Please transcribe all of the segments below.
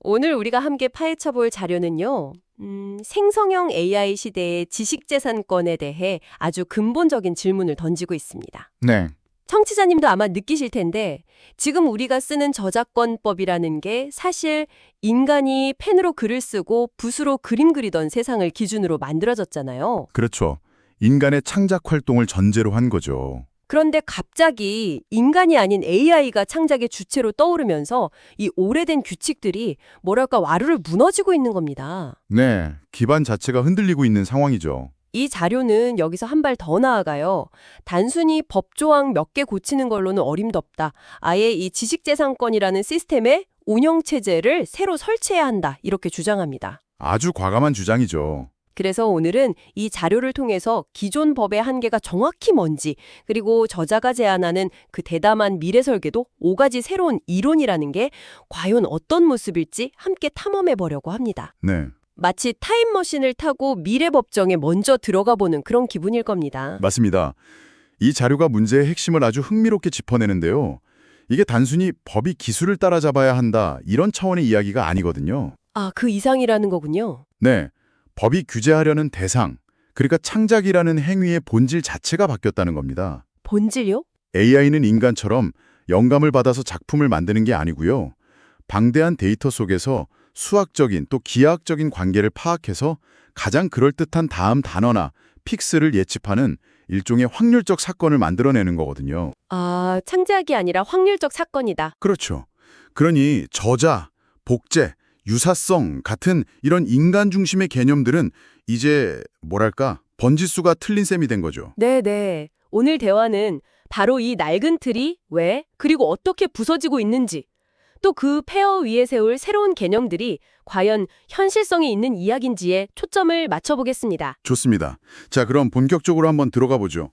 오늘 우리가 함께 파헤쳐 볼 자료는요. 생성형 AI 시대의 지식재산권에 대해 아주 근본적인 질문을 던지고 있습니다. 네, 청취자님도 아마 느끼실 텐데 지금 우리가 쓰는 저작권법이라는 게 사실 인간이 펜으로 글을 쓰고 붓으로 그림 그리던 세상을 기준으로 만들어졌잖아요. 그렇죠. 인간의 창작 활동을 전제로 한 거죠. 그런데 갑자기 인간이 아닌 AI가 창작의 주체로 떠오르면서 이 오래된 규칙들이 뭐랄까 와르르 무너지고 있는 겁니다. 네, 기반 자체가 흔들리고 있는 상황이죠. 이 자료는 여기서 한 발 더 나아가요. 단순히 법조항 몇 개 고치는 걸로는 어림덥다. 아예 이 지식재산권이라는 시스템의 운영체제를 새로 설치해야 한다. 이렇게 주장합니다. 아주 과감한 주장이죠. 그래서 오늘은 이 자료를 통해서 기존 법의 한계가 정확히 뭔지, 그리고 저자가 제안하는 그 대담한 미래 설계도 5가지 새로운 이론이라는 게 과연 어떤 모습일지 함께 탐험해 보려고 합니다. 네, 마치 타임머신을 타고 미래 법정에 먼저 들어가 보는 그런 기분일 겁니다. 맞습니다. 이 자료가 문제의 핵심을 아주 흥미롭게 짚어내는데요. 이게 단순히 법이 기술을 따라잡아야 한다, 이런 차원의 이야기가 아니거든요. 아, 그 이상이라는 거군요. 네, 법이 규제하려는 대상, 그러니까 창작이라는 행위의 본질 자체가 바뀌었다는 겁니다. 본질요? AI는 인간처럼 영감을 받아서 작품을 만드는 게 아니고요. 방대한 데이터 속에서 수학적인 또 기하학적인 관계를 파악해서 가장 그럴듯한 다음 단어나 픽스를 예측하는 일종의 확률적 사건을 만들어내는 거거든요. 아, 창작이 아니라 확률적 사건이다. 그렇죠. 그러니 저자, 복제, 유사성 같은 이런 인간 중심의 개념들은 이제 뭐랄까 번지수가 틀린 셈이 된 거죠. 네네. 오늘 대화는 바로 이 낡은 틀이 왜, 그리고 어떻게 부서지고 있는지, 또 그 폐허 위에 세울 새로운 개념들이 과연 현실성이 있는 이야기인지에 초점을 맞춰보겠습니다. 좋습니다. 자, 그럼 본격적으로 한번 들어가 보죠.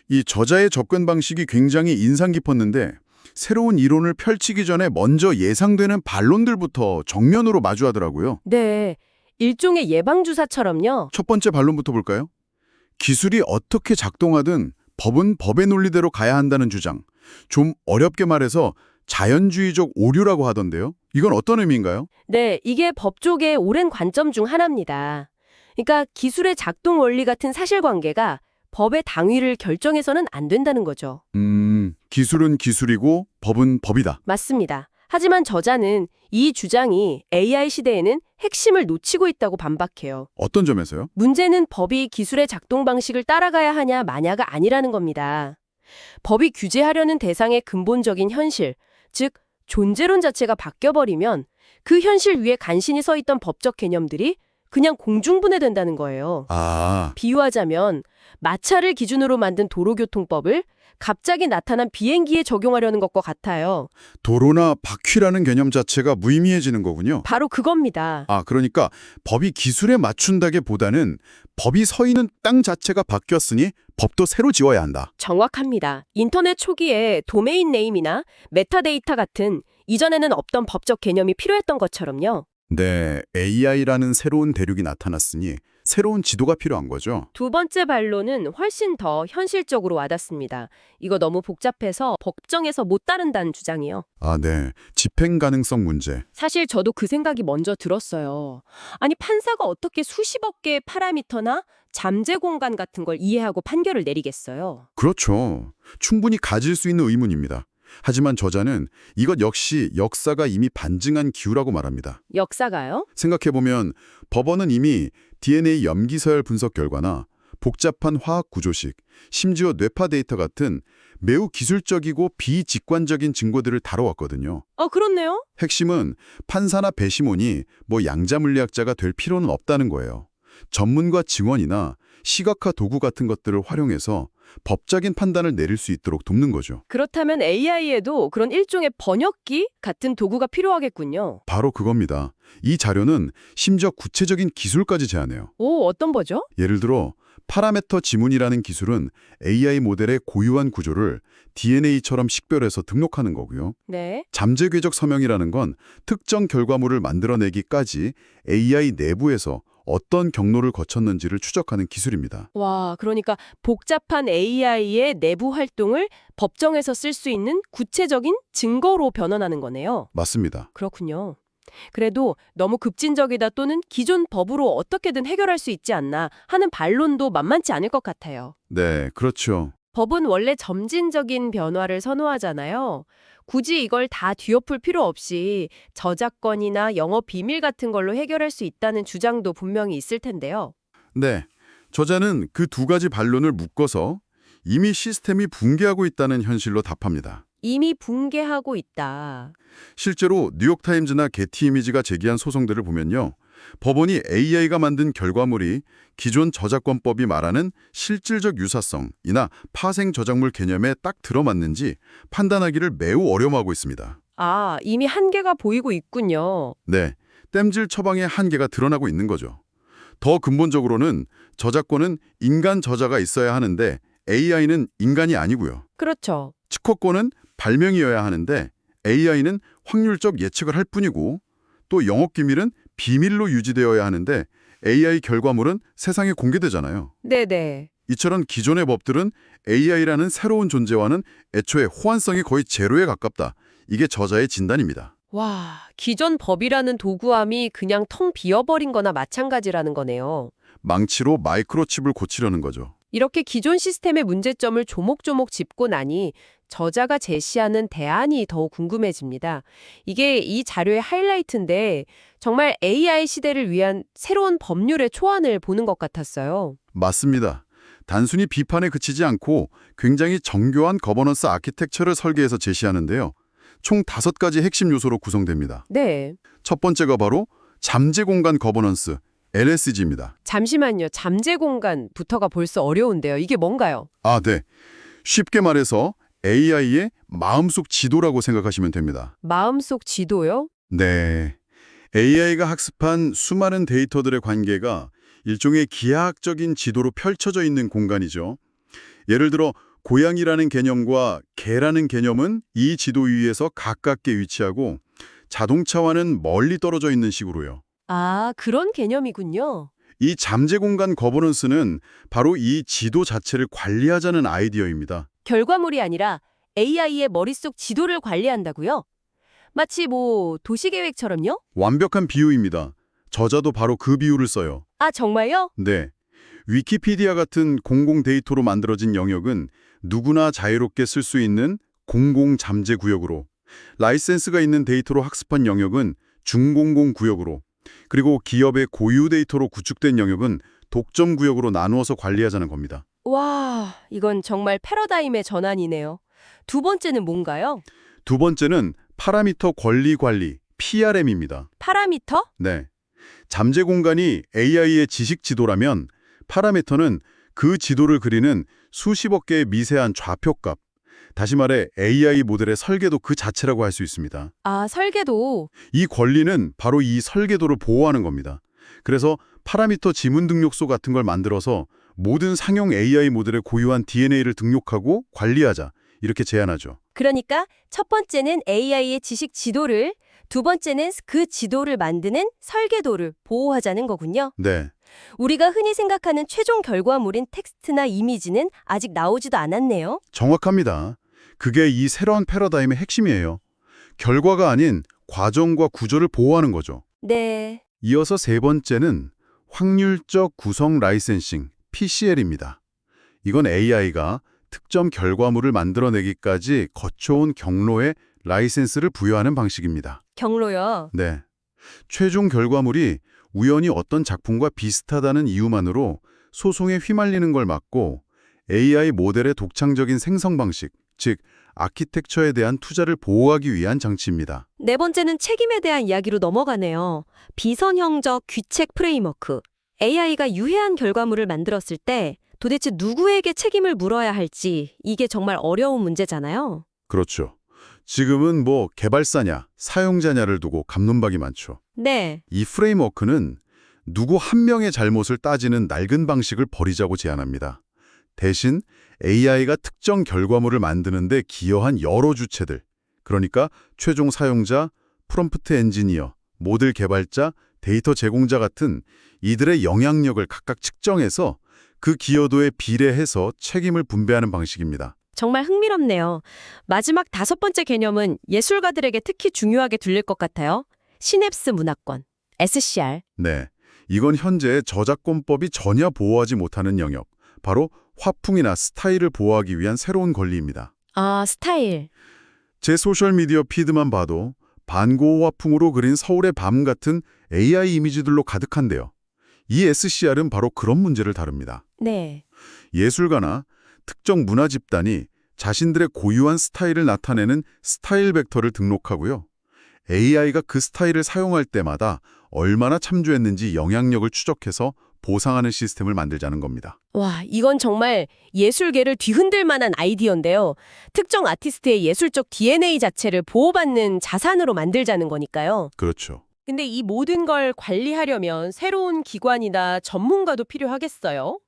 이 저자의 접근 방식이 굉장히 인상 깊었는데 새로운 이론을 펼치기 전에 먼저 예상되는 반론들부터 정면으로 마주하더라고요. 네. 일종의 예방주사처럼요. 첫 번째 반론부터 볼까요? 기술이 어떻게 작동하든 법은 법의 논리대로 가야 한다는 주장. 좀 어렵게 말해서 자연주의적 오류라고 하던데요. 이건 어떤 의미인가요? 네, 이게 법조계의 오랜 관점 중 하나입니다. 그러니까 기술의 작동 원리 같은 사실관계가 법의 당위를 결정해서는 안 된다는 거죠. 기술은 기술이고 법은 법이다. 맞습니다. 하지만 저자는 이 주장이 AI 시대에는 핵심을 놓치고 있다고 반박해요. 어떤 점에서요? 문제는 법이 기술의 작동 방식을 따라가야 하냐 마냐가 아니라는 겁니다. 법이 규제하려는 대상의 근본적인 현실, 즉 존재론 자체가 바뀌어버리면 그 현실 위에 간신히 서 있던 법적 개념들이 그냥 공중분해된다는 거예요. 아, 비유하자면 마차를 기준으로 만든 도로교통법을 갑자기 나타난 비행기에 적용하려는 것과 같아요. 도로나 바퀴라는 개념 자체가 무의미해지는 거군요. 바로 그겁니다. 아, 그러니까 법이 기술에 맞춘다기보다는 법이 서 있는 땅 자체가 바뀌었으니 법도 새로 지어야 한다. 정확합니다. 인터넷 초기에 도메인 네임이나 메타데이터 같은 이전에는 없던 법적 개념이 필요했던 것처럼요. 네, AI라는 새로운 대륙이 나타났으니 새로운 지도가 필요한 거죠. 두 번째 반론은 훨씬 더 현실적으로 와닿습니다. 이거 너무 복잡해서 법정에서 못 다룬다는 주장이요. 아, 네. 집행 가능성 문제. 사실 저도 그 생각이 먼저 들었어요. 아니 판사가 어떻게 수십억 개의 파라미터나 잠재 공간 같은 걸 이해하고 판결을 내리겠어요. 그렇죠. 충분히 가질 수 있는 의문입니다. 하지만 저자는 이것 역시 역사가 이미 반증한 기후라고 말합니다. 역사가요? 생각해보면 법원은 이미 DNA 염기서열 분석 결과나 복잡한 화학 구조식, 심지어 뇌파 데이터 같은 매우 기술적이고 비직관적인 증거들을 다뤄왔거든요. 그렇네요. 핵심은 판사나 배심원이 양자물리학자가 될 필요는 없다는 거예요. 전문가 증언이나 시각화 도구 같은 것들을 활용해서 법적인 판단을 내릴 수 있도록 돕는 거죠. 그렇다면 AI에도 그런 일종의 번역기 같은 도구가 필요하겠군요. 바로 그겁니다. 이 자료는 심지어 구체적인 기술까지 제안해요. 오, 어떤 거죠? 예를 들어 파라메터 지문이라는 기술은 AI 모델의 고유한 구조를 DNA처럼 식별해서 등록하는 거고요. 네. 잠재 궤적 서명이라는 건 특정 결과물을 만들어내기까지 AI 내부에서 어떤 경로를 거쳤는지를 추적하는 기술입니다. 와, 그러니까 복잡한 AI의 내부 활동을 법정에서 쓸 수 있는 구체적인 증거로 변환하는 거네요. 맞습니다. 그렇군요. 그래도 너무 급진적이다 또는 기존 법으로 어떻게든 해결할 수 있지 않나 하는 반론도 만만치 않을 것 같아요. 네, 그렇죠. 법은 원래 점진적인 변화를 선호하잖아요. 굳이 이걸 다 뒤엎을 필요 없이 저작권이나 영업 비밀 같은 걸로 해결할 수 있다는 주장도 분명히 있을 텐데요. 네, 저자는 그 두 가지 반론을 묶어서 이미 시스템이 붕괴하고 있다는 현실로 답합니다. 이미 붕괴하고 있다. 실제로 뉴욕타임즈나 게티 이미지가 제기한 소송들을 보면요. 법원이 AI가 만든 결과물이 기존 저작권법이 말하는 실질적 유사성이나 파생 저작물 개념에 딱 들어맞는지 판단하기를 매우 어려워하고 있습니다. 아, 이미 한계가 보이고 있군요. 네, 땜질 처방의 한계가 드러나고 있는 거죠. 더 근본적으로는 저작권은 인간 저자가 있어야 하는데 AI는 인간이 아니고요. 그렇죠. 특허권은 발명이어야 하는데 AI는 확률적 예측을 할 뿐이고 또 영업기밀은 비밀로 유지되어야 하는데 AI 결과물은 세상에 공개되잖아요. 네네. 이처럼 기존의 법들은 AI라는 새로운 존재와는 애초에 호환성이 거의 제로에 가깝다. 이게 저자의 진단입니다. 와, 기존 법이라는 도구함이 그냥 텅 비어버린 거나 마찬가지라는 거네요. 망치로 마이크로칩을 고치려는 거죠. 이렇게 기존 시스템의 문제점을 조목조목 짚고 나니 저자가 제시하는 대안이 더욱 궁금해집니다. 이게 이 자료의 하이라이트인데 정말 AI 시대를 위한 새로운 법률의 초안을 보는 것 같았어요. 맞습니다. 단순히 비판에 그치지 않고 굉장히 정교한 거버넌스 아키텍처를 설계해서 제시하는데요. 총 5가지 핵심 요소로 구성됩니다. 네. 첫 번째가 바로 잠재 공간 거버넌스, LSG입니다. 잠시만요. 잠재 공간부터가 벌써 어려운데요. 이게 뭔가요? 아, 네. 쉽게 말해서 AI의 마음속 지도라고 생각하시면 됩니다. 마음속 지도요? 네. AI가 학습한 수많은 데이터들의 관계가 일종의 기하학적인 지도로 펼쳐져 있는 공간이죠. 예를 들어 고양이라는 개념과 개라는 개념은 이 지도 위에서 가깝게 위치하고 자동차와는 멀리 떨어져 있는 식으로요. 아, 그런 개념이군요. 이 잠재 공간 거버넌스는 바로 이 지도 자체를 관리하자는 아이디어입니다. 결과물이 아니라 AI의 머릿속 지도를 관리한다고요? 마치 도시계획처럼요? 완벽한 비유입니다. 저자도 바로 그 비유를 써요. 아, 정말요? 네. 위키피디아 같은 공공 데이터로 만들어진 영역은 누구나 자유롭게 쓸 수 있는 공공 잠재 구역으로, 라이센스가 있는 데이터로 학습한 영역은 중공공 구역으로, 그리고 기업의 고유 데이터로 구축된 영역은 독점 구역으로 나누어서 관리하자는 겁니다. 와, 이건 정말 패러다임의 전환이네요. 두 번째는 뭔가요? 두 번째는 파라미터 권리 관리, PRM입니다. 파라미터? 네. 잠재 공간이 AI의 지식 지도라면 파라미터는 그 지도를 그리는 수십억 개의 미세한 좌표값, 다시 말해 AI 모델의 설계도 그 자체라고 할 수 있습니다. 아, 설계도. 이 권리는 바로 이 설계도를 보호하는 겁니다. 그래서 파라미터 지문 등록소 같은 걸 만들어서 모든 상용 AI 모델의 고유한 DNA를 등록하고 관리하자, 이렇게 제안하죠. 그러니까 첫 번째는 AI의 지식 지도를, 두 번째는 그 지도를 만드는 설계도를 보호하자는 거군요. 네. 우리가 흔히 생각하는 최종 결과물인 텍스트나 이미지는 아직 나오지도 않았네요. 정확합니다. 그게 이 새로운 패러다임의 핵심이에요. 결과가 아닌 과정과 구조를 보호하는 거죠. 네. 이어서 세 번째는 확률적 구성 라이센싱, PCL입니다. 이건 AI가 특정 결과물을 만들어내기까지 거쳐온 경로에 라이센스를 부여하는 방식입니다. 경로요. 네. 최종 결과물이 우연히 어떤 작품과 비슷하다는 이유만으로 소송에 휘말리는 걸 막고 AI 모델의 독창적인 생성 방식, 즉 아키텍처에 대한 투자를 보호하기 위한 장치입니다. 네 번째는 책임에 대한 이야기로 넘어가네요. 비선형적 귀책 프레임워크. AI가 유해한 결과물을 만들었을 때 도대체 누구에게 책임을 물어야 할지 이게 정말 어려운 문제잖아요. 그렇죠. 지금은 개발사냐, 사용자냐를 두고 갑론박이 많죠. 네. 이 프레임워크는 누구 한 명의 잘못을 따지는 낡은 방식을 버리자고 제안합니다. 대신 AI가 특정 결과물을 만드는데 기여한 여러 주체들, 그러니까 최종 사용자, 프롬프트 엔지니어, 모델 개발자, 데이터 제공자 같은 이들의 영향력을 각각 측정해서 그 기여도에 비례해서 책임을 분배하는 방식입니다. 정말 흥미롭네요. 마지막 다섯 번째 개념은 예술가들에게 특히 중요하게 들릴 것 같아요. 시냅스 문화권, SCR. 네, 이건 현재 저작권법이 전혀 보호하지 못하는 영역, 바로 화풍이나 스타일을 보호하기 위한 새로운 권리입니다. 아, 스타일. 제 소셜미디어 피드만 봐도 반고흐 화풍으로 그린 서울의 밤 같은 AI 이미지들로 가득한데요. 이 SCR은 바로 그런 문제를 다룹니다. 네. 예술가나 특정 문화 집단이 자신들의 고유한 스타일을 나타내는 스타일 벡터를 등록하고요. AI가 그 스타일을 사용할 때마다 얼마나 참조했는지 영향력을 추적해서 보상하는 시스템을 만들자는 겁니다. 와, 이건 정말 예술계를 뒤흔들 만한 아이디어인데요. 특정 아티스트의 예술적 DNA 자체를 보호받는 자산으로 만들자는 거니까요. 그렇죠. 근데 이 모든 걸 관리하려면 새로운 기관이나 전문가도 필요하겠어요?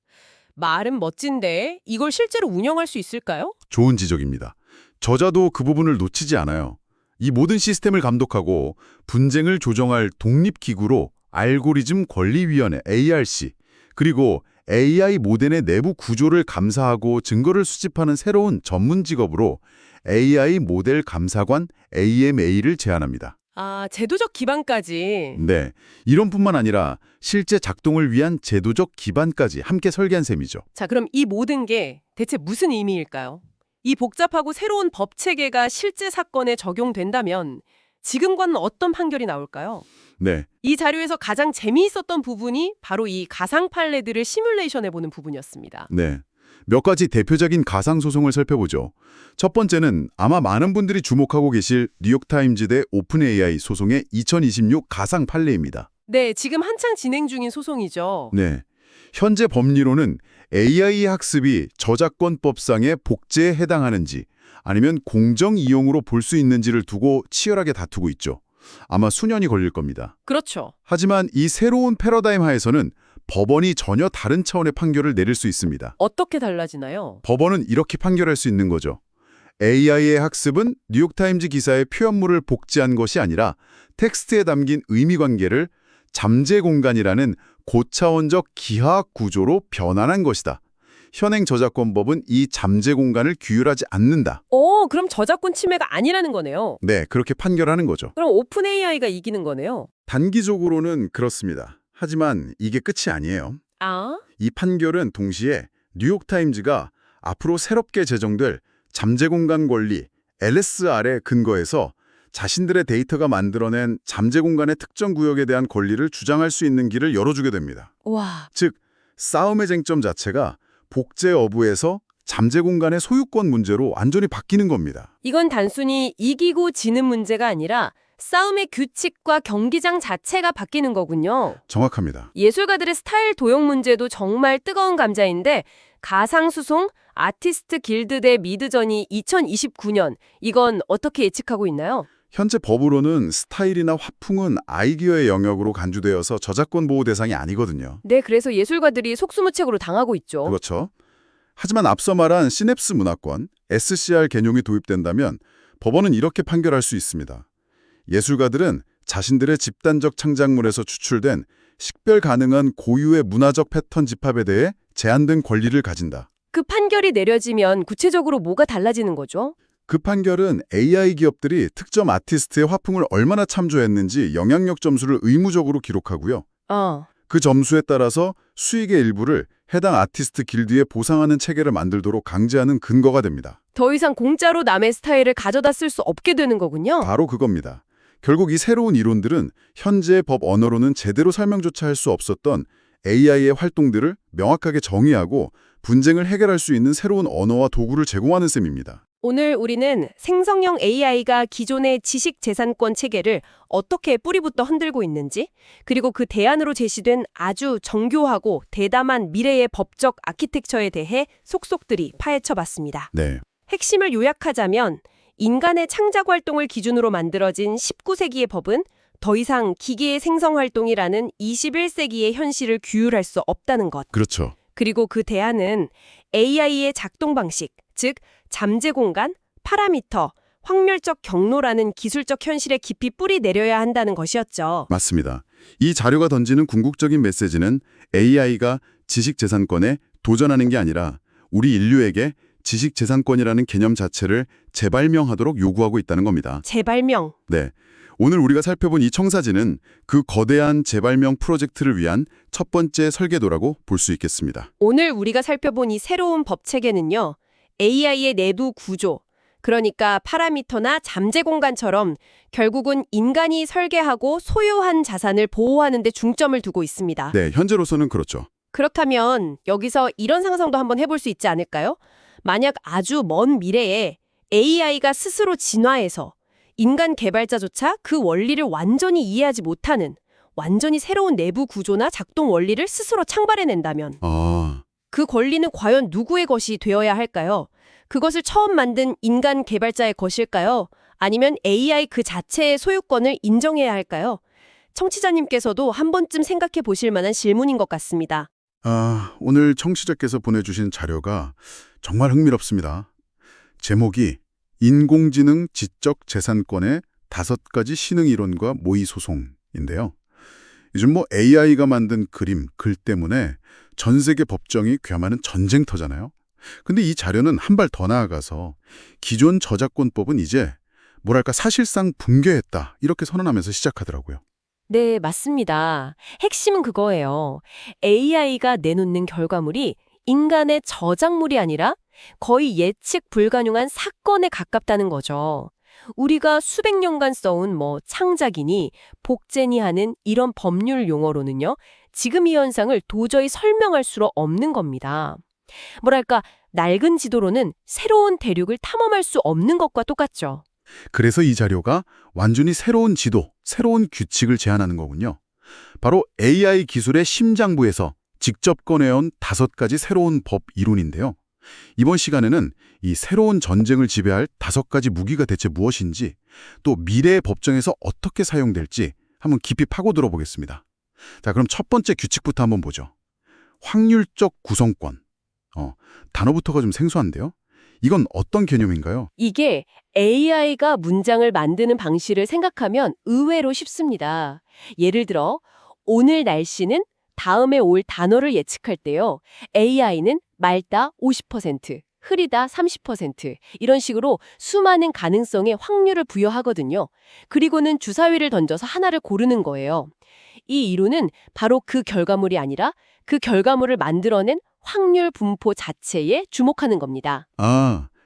말은 멋진데 이걸 실제로 운영할 수 있을까요? 좋은 지적입니다. 저자도 그 부분을 놓치지 않아요. 이 모든 시스템을 감독하고 분쟁을 조정할 독립기구로 알고리즘 권리위원회 ARC, 그리고 AI 모델의 내부 구조를 감사하고 증거를 수집하는 새로운 전문 직업으로 AI 모델 감사관 AMA를 제안합니다. 아, 제도적 기반까지. 네, 이론뿐만 아니라 실제 작동을 위한 제도적 기반까지 함께 설계한 셈이죠. 자, 그럼 이 모든 게 대체 무슨 의미일까요? 이 복잡하고 새로운 법 체계가 실제 사건에 적용된다면 지금과는 어떤 판결이 나올까요? 네, 이 자료에서 가장 재미있었던 부분이 바로 이 가상 판례들을 시뮬레이션해보는 부분이었습니다. 네. 몇 가지 대표적인 가상 소송을 살펴보죠. 첫 번째는 아마 많은 분들이 주목하고 계실 뉴욕타임즈 대 오픈 AI 소송의 2026 가상 판례입니다. 네, 지금 한창 진행 중인 소송이죠. 네. 현재 법리로는 AI 학습이 저작권법상의 복제에 해당하는지 아니면 공정 이용으로 볼 수 있는지를 두고 치열하게 다투고 있죠. 아마 수년이 걸릴 겁니다. 그렇죠. 하지만 이 새로운 패러다임 하에서는 법원이 전혀 다른 차원의 판결을 내릴 수 있습니다. 어떻게 달라지나요? 법원은 이렇게 판결할 수 있는 거죠. AI의 학습은 뉴욕타임즈 기사의 표현물을 복제한 것이 아니라 텍스트에 담긴 의미관계를 잠재 공간이라는 고차원적 기하학 구조로 변환한 것이다. 현행 저작권법은 이 잠재 공간을 규율하지 않는다. 그럼 저작권 침해가 아니라는 거네요. 네, 그렇게 판결하는 거죠. 그럼 오픈 AI가 이기는 거네요. 단기적으로는 그렇습니다. 하지만 이게 끝이 아니에요. 아? 이 판결은 동시에 뉴욕타임즈가 앞으로 새롭게 제정될 잠재공간 권리 LSR에 근거해서 자신들의 데이터가 만들어낸 잠재공간의 특정 구역에 대한 권리를 주장할 수 있는 길을 열어주게 됩니다. 와. 즉, 싸움의 쟁점 자체가 복제 여부에서 잠재공간의 소유권 문제로 완전히 바뀌는 겁니다. 이건 단순히 이기고 지는 문제가 아니라 싸움의 규칙과 경기장 자체가 바뀌는 거군요. 정확합니다. 예술가들의 스타일 도용 문제도 정말 뜨거운 감자인데 가상수송 아티스트 길드 대 미드전이 2029년 이건 어떻게 예측하고 있나요? 현재 법으로는 스타일이나 화풍은 아이디어의 영역으로 간주되어서 저작권 보호 대상이 아니거든요. 네, 그래서 예술가들이 속수무책으로 당하고 있죠. 그렇죠. 하지만 앞서 말한 시냅스 문화권, SCR 개념이 도입된다면 법원은 이렇게 판결할 수 있습니다. 예술가들은 자신들의 집단적 창작물에서 추출된 식별 가능한 고유의 문화적 패턴 집합에 대해 제한된 권리를 가진다. 그 판결이 내려지면 구체적으로 뭐가 달라지는 거죠? 그 판결은 AI 기업들이 특정 아티스트의 화풍을 얼마나 참조했는지 영향력 점수를 의무적으로 기록하고요. 그 점수에 따라서 수익의 일부를 해당 아티스트 길드에 보상하는 체계를 만들도록 강제하는 근거가 됩니다. 더 이상 공짜로 남의 스타일을 가져다 쓸 수 없게 되는 거군요. 바로 그겁니다. 결국 이 새로운 이론들은 현재의 법 언어로는 제대로 설명조차 할 수 없었던 AI의 활동들을 명확하게 정의하고 분쟁을 해결할 수 있는 새로운 언어와 도구를 제공하는 셈입니다. 오늘 우리는 생성형 AI가 기존의 지식재산권 체계를 어떻게 뿌리부터 흔들고 있는지, 그리고 그 대안으로 제시된 아주 정교하고 대담한 미래의 법적 아키텍처에 대해 속속들이 파헤쳐봤습니다. 네. 핵심을 요약하자면 인간의 창작 활동을 기준으로 만들어진 19세기의 법은 더 이상 기계의 생성활동이라는 21세기의 현실을 규율할 수 없다는 것. 그렇죠. 그리고 그 대안은 AI의 작동 방식, 즉 잠재 공간, 파라미터, 확률적 경로라는 기술적 현실에 깊이 뿌리 내려야 한다는 것이었죠. 맞습니다. 이 자료가 던지는 궁극적인 메시지는 AI가 지식재산권에 도전하는 게 아니라 우리 인류에게 지식재산권이라는 개념 자체를 재발명하도록 요구하고 있다는 겁니다. 재발명. 네. 오늘 우리가 살펴본 이 청사진은 그 거대한 재발명 프로젝트를 위한 첫 번째 설계도라고 볼 수 있겠습니다. 오늘 우리가 살펴본 이 새로운 법 체계는요. AI의 내부 구조, 그러니까 파라미터나 잠재 공간처럼 결국은 인간이 설계하고 소유한 자산을 보호하는 데 중점을 두고 있습니다. 네, 현재로서는 그렇죠. 그렇다면 여기서 이런 상상도 한번 해볼 수 있지 않을까요? 만약 아주 먼 미래에 AI가 스스로 진화해서 인간 개발자조차 그 원리를 완전히 이해하지 못하는 완전히 새로운 내부 구조나 작동 원리를 스스로 창발해낸다면 그 권리는 과연 누구의 것이 되어야 할까요? 그것을 처음 만든 인간 개발자의 것일까요? 아니면 AI 그 자체의 소유권을 인정해야 할까요? 청취자님께서도 한 번쯤 생각해 보실 만한 질문인 것 같습니다. 오늘 청취자께서 보내주신 자료가 정말 흥미롭습니다. 제목이 인공지능 지적 재산권의 5가지 신흥 이론과 모의 소송인데요. 요즘 AI가 만든 그림, 글 때문에 전 세계 법정이 그야말로 전쟁터잖아요. 근데 이 자료는 한 발 더 나아가서 기존 저작권법은 이제 뭐랄까 사실상 붕괴했다 이렇게 선언하면서 시작하더라고요. 네, 맞습니다. 핵심은 그거예요. AI가 내놓는 결과물이 인간의 저작물이 아니라 거의 예측 불가능한 사건에 가깝다는 거죠. 우리가 수백 년간 써온 창작이니 복제니 하는 이런 법률 용어로는요. 지금 이 현상을 도저히 설명할 수 없는 겁니다. 뭐랄까 낡은 지도로는 새로운 대륙을 탐험할 수 없는 것과 똑같죠. 그래서 이 자료가 완전히 새로운 지도, 새로운 규칙을 제안하는 거군요. 바로 AI 기술의 심장부에서 직접 꺼내온 5가지 새로운 법 이론인데요. 이번 시간에는 이 새로운 전쟁을 지배할 5가지 무기가 대체 무엇인지, 또 미래의 법정에서 어떻게 사용될지 한번 깊이 파고들어 보겠습니다. 자, 그럼 첫 번째 규칙부터 한번 보죠. 확률적 구성권. 단어부터가 좀 생소한데요. 이건 어떤 개념인가요? 이게 AI가 문장을 만드는 방식을 생각하면 의외로 쉽습니다. 예를 들어 오늘 날씨는 다음에 올 단어를 예측할 때요. AI는 맑다 50%, 흐리다 30% 이런 식으로 수많은 가능성에 확률을 부여하거든요. 그리고는 주사위를 던져서 하나를 고르는 거예요. 이 이론은 바로 그 결과물이 아니라 그 결과물을 만들어낸 확률 분포 자체에 주목하는 겁니다.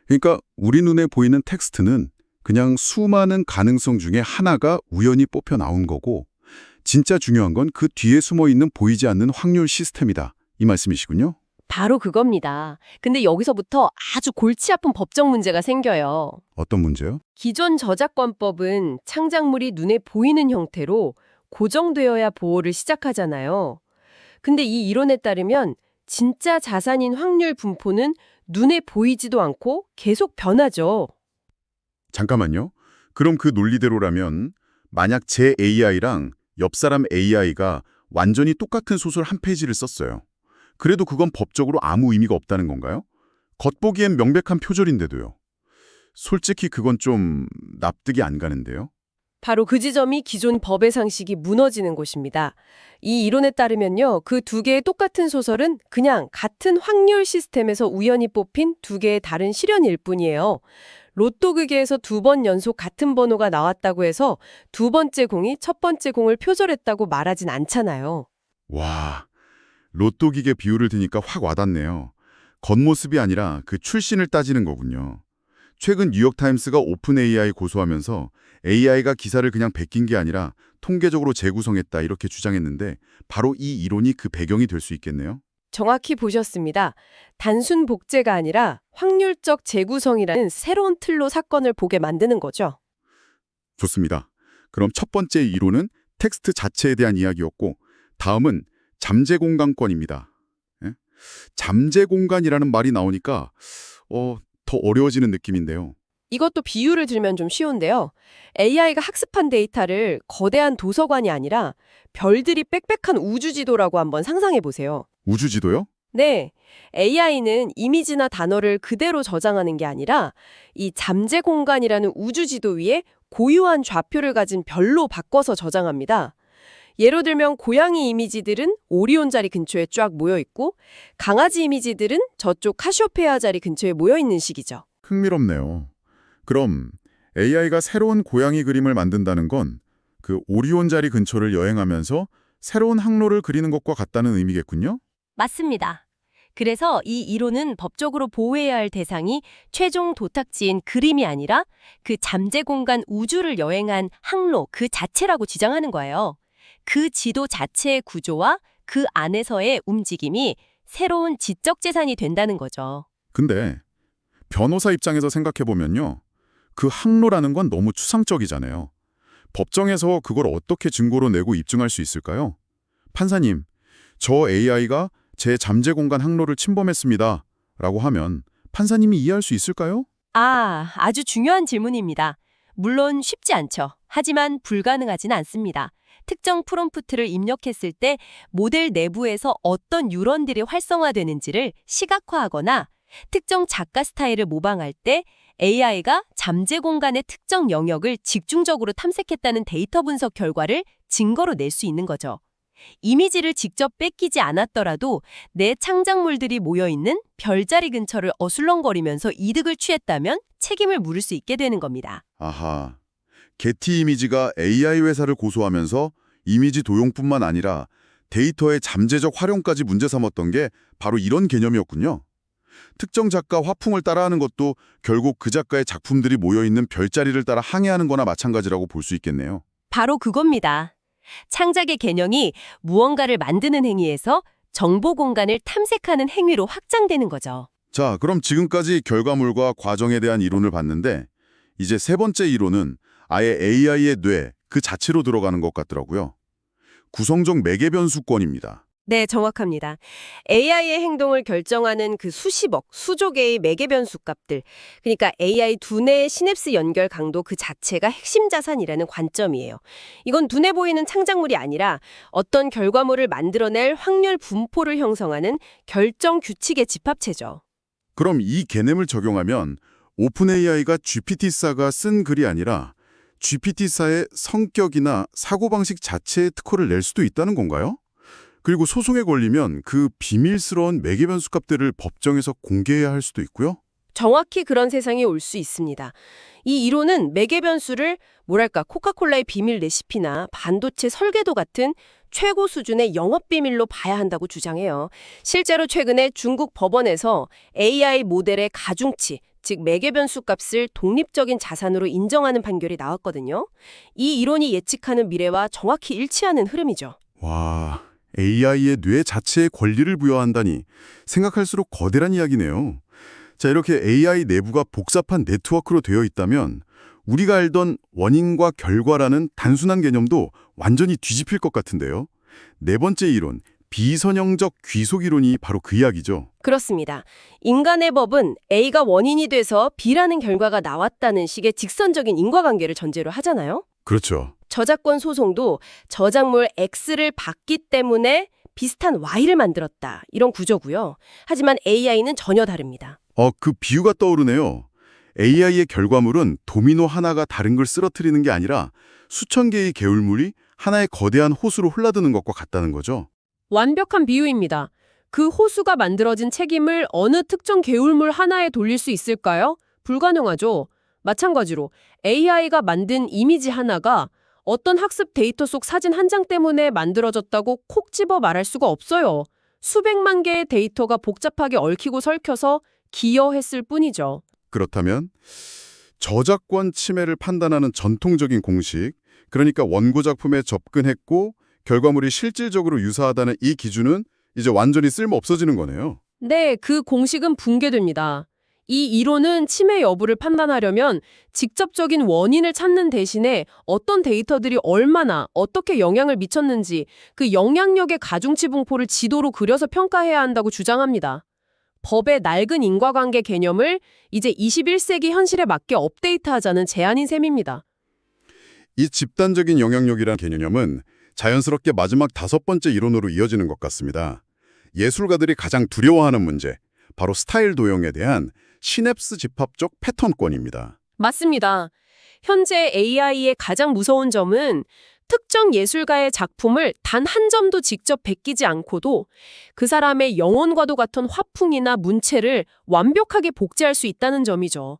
그러니까 우리 눈에 보이는 텍스트는 그냥 수많은 가능성 중에 하나가 우연히 뽑혀 나온 거고, 진짜 중요한 건 그 뒤에 숨어 있는 보이지 않는 확률 시스템이다. 이 말씀이시군요. 바로 그겁니다. 근데 여기서부터 아주 골치 아픈 법적 문제가 생겨요. 어떤 문제요? 기존 저작권법은 창작물이 눈에 보이는 형태로 고정되어야 보호를 시작하잖아요. 근데 이 이론에 따르면 진짜 자산인 확률 분포는 눈에 보이지도 않고 계속 변하죠. 잠깐만요. 그럼 그 논리대로라면 만약 제 AI랑 옆 사람 AI가 완전히 똑같은 소설 한 페이지를 썼어요. 그래도 그건 법적으로 아무 의미가 없다는 건가요? 겉보기엔 명백한 표절인데도요. 솔직히 그건 좀 납득이 안 가는데요. 바로 그 지점이 기존 법의 상식이 무너지는 곳입니다. 이 이론에 따르면요. 그 2개의 똑같은 소설은 그냥 같은 확률 시스템에서 우연히 뽑힌 2개의 다른 실현일 뿐이에요. 로또 기계에서 2번 연속 같은 번호가 나왔다고 해서 2번째 공이 첫 번째 공을 표절했다고 말하진 않잖아요. 와, 로또 기계 비유를 드니까 확 와닿네요. 겉모습이 아니라 그 출신을 따지는 거군요. 최근 뉴욕타임스가 오픈 AI 고소하면서 AI가 기사를 그냥 베낀 게 아니라 통계적으로 재구성했다 이렇게 주장했는데 바로 이 이론이 그 배경이 될 수 있겠네요. 정확히 보셨습니다. 단순 복제가 아니라 확률적 재구성이라는 새로운 틀로 사건을 보게 만드는 거죠. 좋습니다. 그럼 첫 번째 이론은 텍스트 자체에 대한 이야기였고, 다음은 잠재 공간권입니다. 예? 잠재 공간이라는 말이 나오니까 더 어려워지는 느낌인데요. 이것도 비유를 들면 좀 쉬운데요. AI가 학습한 데이터를 거대한 도서관이 아니라 별들이 빽빽한 우주지도라고 한번 상상해 보세요. 우주지도요? 네, AI는 이미지나 단어를 그대로 저장하는 게 아니라 이 잠재 공간이라는 우주지도 위에 고유한 좌표를 가진 별로 바꿔서 저장합니다. 예로 들면 고양이 이미지들은 오리온 자리 근처에 쫙 모여 있고 강아지 이미지들은 저쪽 카시오페아 자리 근처에 모여 있는 식이죠. 흥미롭네요. 그럼 AI가 새로운 고양이 그림을 만든다는 건 그 오리온 자리 근처를 여행하면서 새로운 항로를 그리는 것과 같다는 의미겠군요? 맞습니다. 그래서 이 이론은 법적으로 보호해야 할 대상이 최종 도착지인 그림이 아니라 그 잠재 공간 우주를 여행한 항로 그 자체라고 주장하는 거예요. 그 지도 자체의 구조와 그 안에서의 움직임이 새로운 지적 재산이 된다는 거죠. 근데 변호사 입장에서 생각해보면요. 그 항로라는 건 너무 추상적이잖아요. 법정에서 그걸 어떻게 증거로 내고 입증할 수 있을까요? 판사님, 저 AI가 제 잠재 공간 항로를 침범했습니다. 라고 하면 판사님이 이해할 수 있을까요? 아주 중요한 질문입니다. 물론 쉽지 않죠. 하지만 불가능하진 않습니다. 특정 프롬프트를 입력했을 때 모델 내부에서 어떤 뉴런들이 활성화되는지를 시각화하거나 특정 작가 스타일을 모방할 때 AI가 잠재 공간의 특정 영역을 집중적으로 탐색했다는 데이터 분석 결과를 증거로 낼 수 있는 거죠. 이미지를 직접 뺏기지 않았더라도 내 창작물들이 모여있는 별자리 근처를 어슬렁거리면서 이득을 취했다면 책임을 물을 수 있게 되는 겁니다. 아하, 게티 이미지가 AI 회사를 고소하면서 이미지 도용뿐만 아니라 데이터의 잠재적 활용까지 문제 삼았던 게 바로 이런 개념이었군요. 특정 작가 화풍을 따라하는 것도 결국 그 작가의 작품들이 모여있는 별자리를 따라 항해하는 거나 마찬가지라고 볼 수 있겠네요. 바로 그겁니다. 창작의 개념이 무언가를 만드는 행위에서 정보 공간을 탐색하는 행위로 확장되는 거죠. 자, 그럼 지금까지 결과물과 과정에 대한 이론을 봤는데 이제 세 번째 이론은 아예 AI의 뇌 그 자체로 들어가는 것 같더라고요. 구성적 매개 변수권입니다. 네, 정확합니다. AI의 행동을 결정하는 그 수십억, 수조 개의 매개 변수 값들, 그러니까 AI 두뇌의 시냅스 연결 강도 그 자체가 핵심 자산이라는 관점이에요. 이건 눈에 보이는 창작물이 아니라 어떤 결과물을 만들어낼 확률 분포를 형성하는 결정 규칙의 집합체죠. 그럼 이 개념을 적용하면 오픈 AI가 GPT사가 쓴 글이 아니라 GPT사의 성격이나 사고방식 자체의 특허를 낼 수도 있다는 건가요? 그리고 소송에 걸리면 그 비밀스러운 매개 변수 값들을 법정에서 공개해야 할 수도 있고요. 정확히 그런 세상이 올 수 있습니다. 이 이론은 매개 변수를 코카콜라의 비밀 레시피나 반도체 설계도 같은 최고 수준의 영업 비밀로 봐야 한다고 주장해요. 실제로 최근에 중국 법원에서 AI 모델의 가중치, 즉 매개 변수 값을 독립적인 자산으로 인정하는 판결이 나왔거든요. 이 이론이 예측하는 미래와 정확히 일치하는 흐름이죠. 와, AI의 뇌 자체에 권리를 부여한다니 생각할수록 거대한 이야기네요. 자, 이렇게 AI 내부가 복잡한 네트워크로 되어 있다면 우리가 알던 원인과 결과라는 단순한 개념도 완전히 뒤집힐 것 같은데요. 네 번째 이론, 비선형적 귀속 이론이 바로 그 이야기죠. 그렇습니다. 인간의 법은 A가 원인이 돼서 B라는 결과가 나왔다는 식의 직선적인 인과관계를 전제로 하잖아요. 그렇죠. 저작권 소송도 저작물 X를 받기 때문에 비슷한 Y를 만들었다. 이런 구조고요. 하지만 AI는 전혀 다릅니다. 그 비유가 떠오르네요. AI의 결과물은 도미노 하나가 다른 걸 쓰러뜨리는 게 아니라 수천 개의 개울물이 하나의 거대한 호수로 흘러드는 것과 같다는 거죠. 완벽한 비유입니다. 그 호수가 만들어진 책임을 어느 특정 개울물 하나에 돌릴 수 있을까요? 불가능하죠. 마찬가지로 AI가 만든 이미지 하나가 어떤 학습 데이터 속 사진 한 장 때문에 만들어졌다고 콕 집어 말할 수가 없어요. 수백만 개의 데이터가 복잡하게 얽히고 설켜서 기여했을 뿐이죠. 그렇다면 저작권 침해를 판단하는 전통적인 공식, 그러니까 원고 작품에 접근했고 결과물이 실질적으로 유사하다는 이 기준은 이제 완전히 쓸모 없어지는 거네요. 네, 그 공식은 붕괴됩니다. 이 이론은 침해 여부를 판단하려면 직접적인 원인을 찾는 대신에 어떤 데이터들이 얼마나 어떻게 영향을 미쳤는지 그 영향력의 가중치 분포를 지도로 그려서 평가해야 한다고 주장합니다. 법의 낡은 인과관계 개념을 이제 21세기 현실에 맞게 업데이트하자는 제안인 셈입니다. 이 집단적인 영향력이란 개념은 자연스럽게 마지막 다섯 번째 이론으로 이어지는 것 같습니다. 예술가들이 가장 두려워하는 문제, 바로 스타일 도용에 대한 시냅스 집합적 패턴권입니다. 맞습니다. 현재 AI의 가장 무서운 점은 특정 예술가의 작품을 단 한 점도 직접 베끼지 않고도 그 사람의 영혼과도 같은 화풍이나 문체를 완벽하게 복제할 수 있다는 점이죠.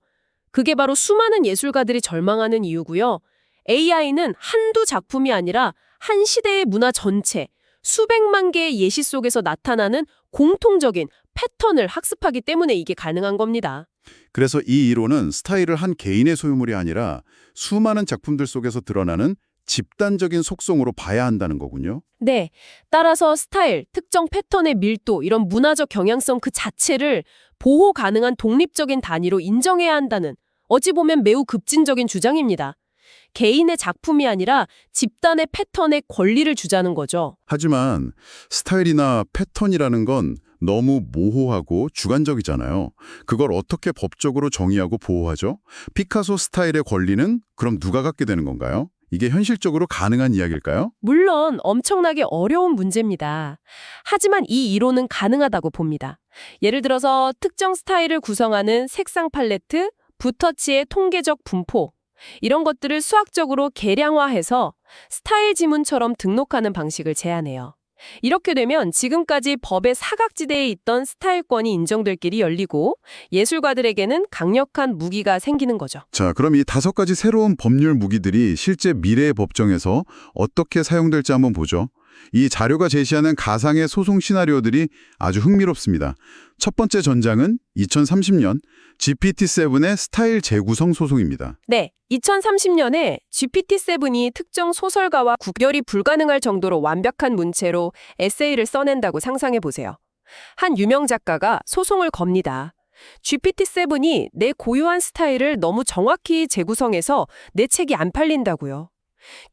그게 바로 수많은 예술가들이 절망하는 이유고요. AI는 한두 작품이 아니라 한 시대의 문화 전체, 수백만 개의 예시 속에서 나타나는 공통적인 패턴을 학습하기 때문에 이게 가능한 겁니다. 그래서 이 이론은 스타일을 한 개인의 소유물이 아니라 수많은 작품들 속에서 드러나는 집단적인 속성으로 봐야 한다는 거군요. 네. 따라서 스타일, 특정 패턴의 밀도, 이런 문화적 경향성 그 자체를 보호 가능한 독립적인 단위로 인정해야 한다는 어찌 보면 매우 급진적인 주장입니다. 개인의 작품이 아니라 집단의 패턴에 권리를 주자는 거죠. 하지만 스타일이나 패턴이라는 건 너무 모호하고 주관적이잖아요. 그걸 어떻게 법적으로 정의하고 보호하죠? 피카소 스타일의 권리는 그럼 누가 갖게 되는 건가요? 이게 현실적으로 가능한 이야기일까요? 물론 엄청나게 어려운 문제입니다. 하지만 이 이론은 가능하다고 봅니다. 예를 들어서 특정 스타일을 구성하는 색상 팔레트, 붓터치의 통계적 분포, 이런 것들을 수학적으로 계량화해서 스타일 지문처럼 등록하는 방식을 제안해요. 이렇게 되면 지금까지 법의 사각지대에 있던 스타일권이 인정될 길이 열리고 예술가들에게는 강력한 무기가 생기는 거죠. 자, 그럼 이 5가지 새로운 법률 무기들이 실제 미래의 법정에서 어떻게 사용될지 한번 보죠. 이 자료가 제시하는 가상의 소송 시나리오들이 아주 흥미롭습니다. 첫 번째 전장은 2030년 GPT-7의 스타일 재구성 소송입니다. 네, 2030년에 GPT-7이 특정 소설가와 구별이 불가능할 정도로 완벽한 문체로 에세이를 써낸다고 상상해 보세요. 한 유명 작가가 소송을 겁니다. GPT-7이 내 고유한 스타일을 너무 정확히 재구성해서 내 책이 안 팔린다고요.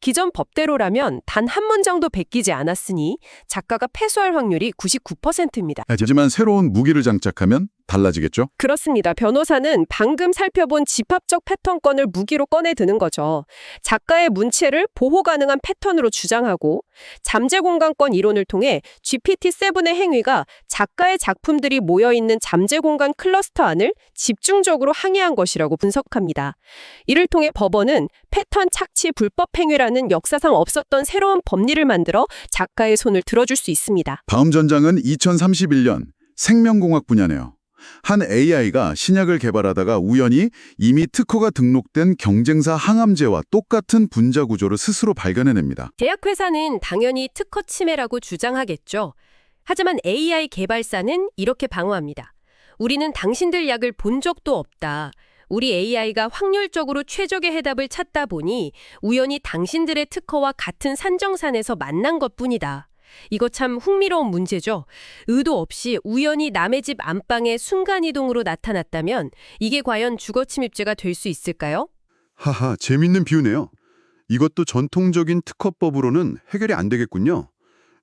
기존 법대로라면 단 한 문장도 베끼지 않았으니 작가가 패소할 확률이 99%입니다. 하지만 새로운 무기를 장착하면 달라지겠죠? 그렇습니다. 변호사는 방금 살펴본 집합적 패턴권을 무기로 꺼내 드는 거죠. 작가의 문체를 보호 가능한 패턴으로 주장하고 잠재 공간권 이론을 통해 GPT-7의 행위가 작가의 작품들이 모여있는 잠재 공간 클러스터 안을 집중적으로 항해한 것이라고 분석합니다. 이를 통해 법원은 패턴 착취 불법 행위라는 역사상 없었던 새로운 법리를 만들어 작가의 손을 들어줄 수 있습니다. 다음 전장은 2031년 생명공학 분야네요. 한 AI가 신약을 개발하다가 우연히 이미 특허가 등록된 경쟁사 항암제와 똑같은 분자 구조를 스스로 발견해냅니다. 제약회사는 당연히 특허 침해라고 주장하겠죠. 하지만 AI 개발사는 이렇게 방어합니다. 우리는 당신들 약을 본 적도 없다. 우리 AI가 확률적으로 최적의 해답을 찾다 보니 우연히 당신들의 특허와 같은 산정산에서 만난 것뿐이다. 이거 참 흥미로운 문제죠. 의도 없이 우연히 남의 집 안방에 순간이동으로 나타났다면 이게 과연 주거침입죄가 될 수 있을까요? 하하, 재밌는 비유네요. 이것도 전통적인 특허법으로는 해결이 안 되겠군요.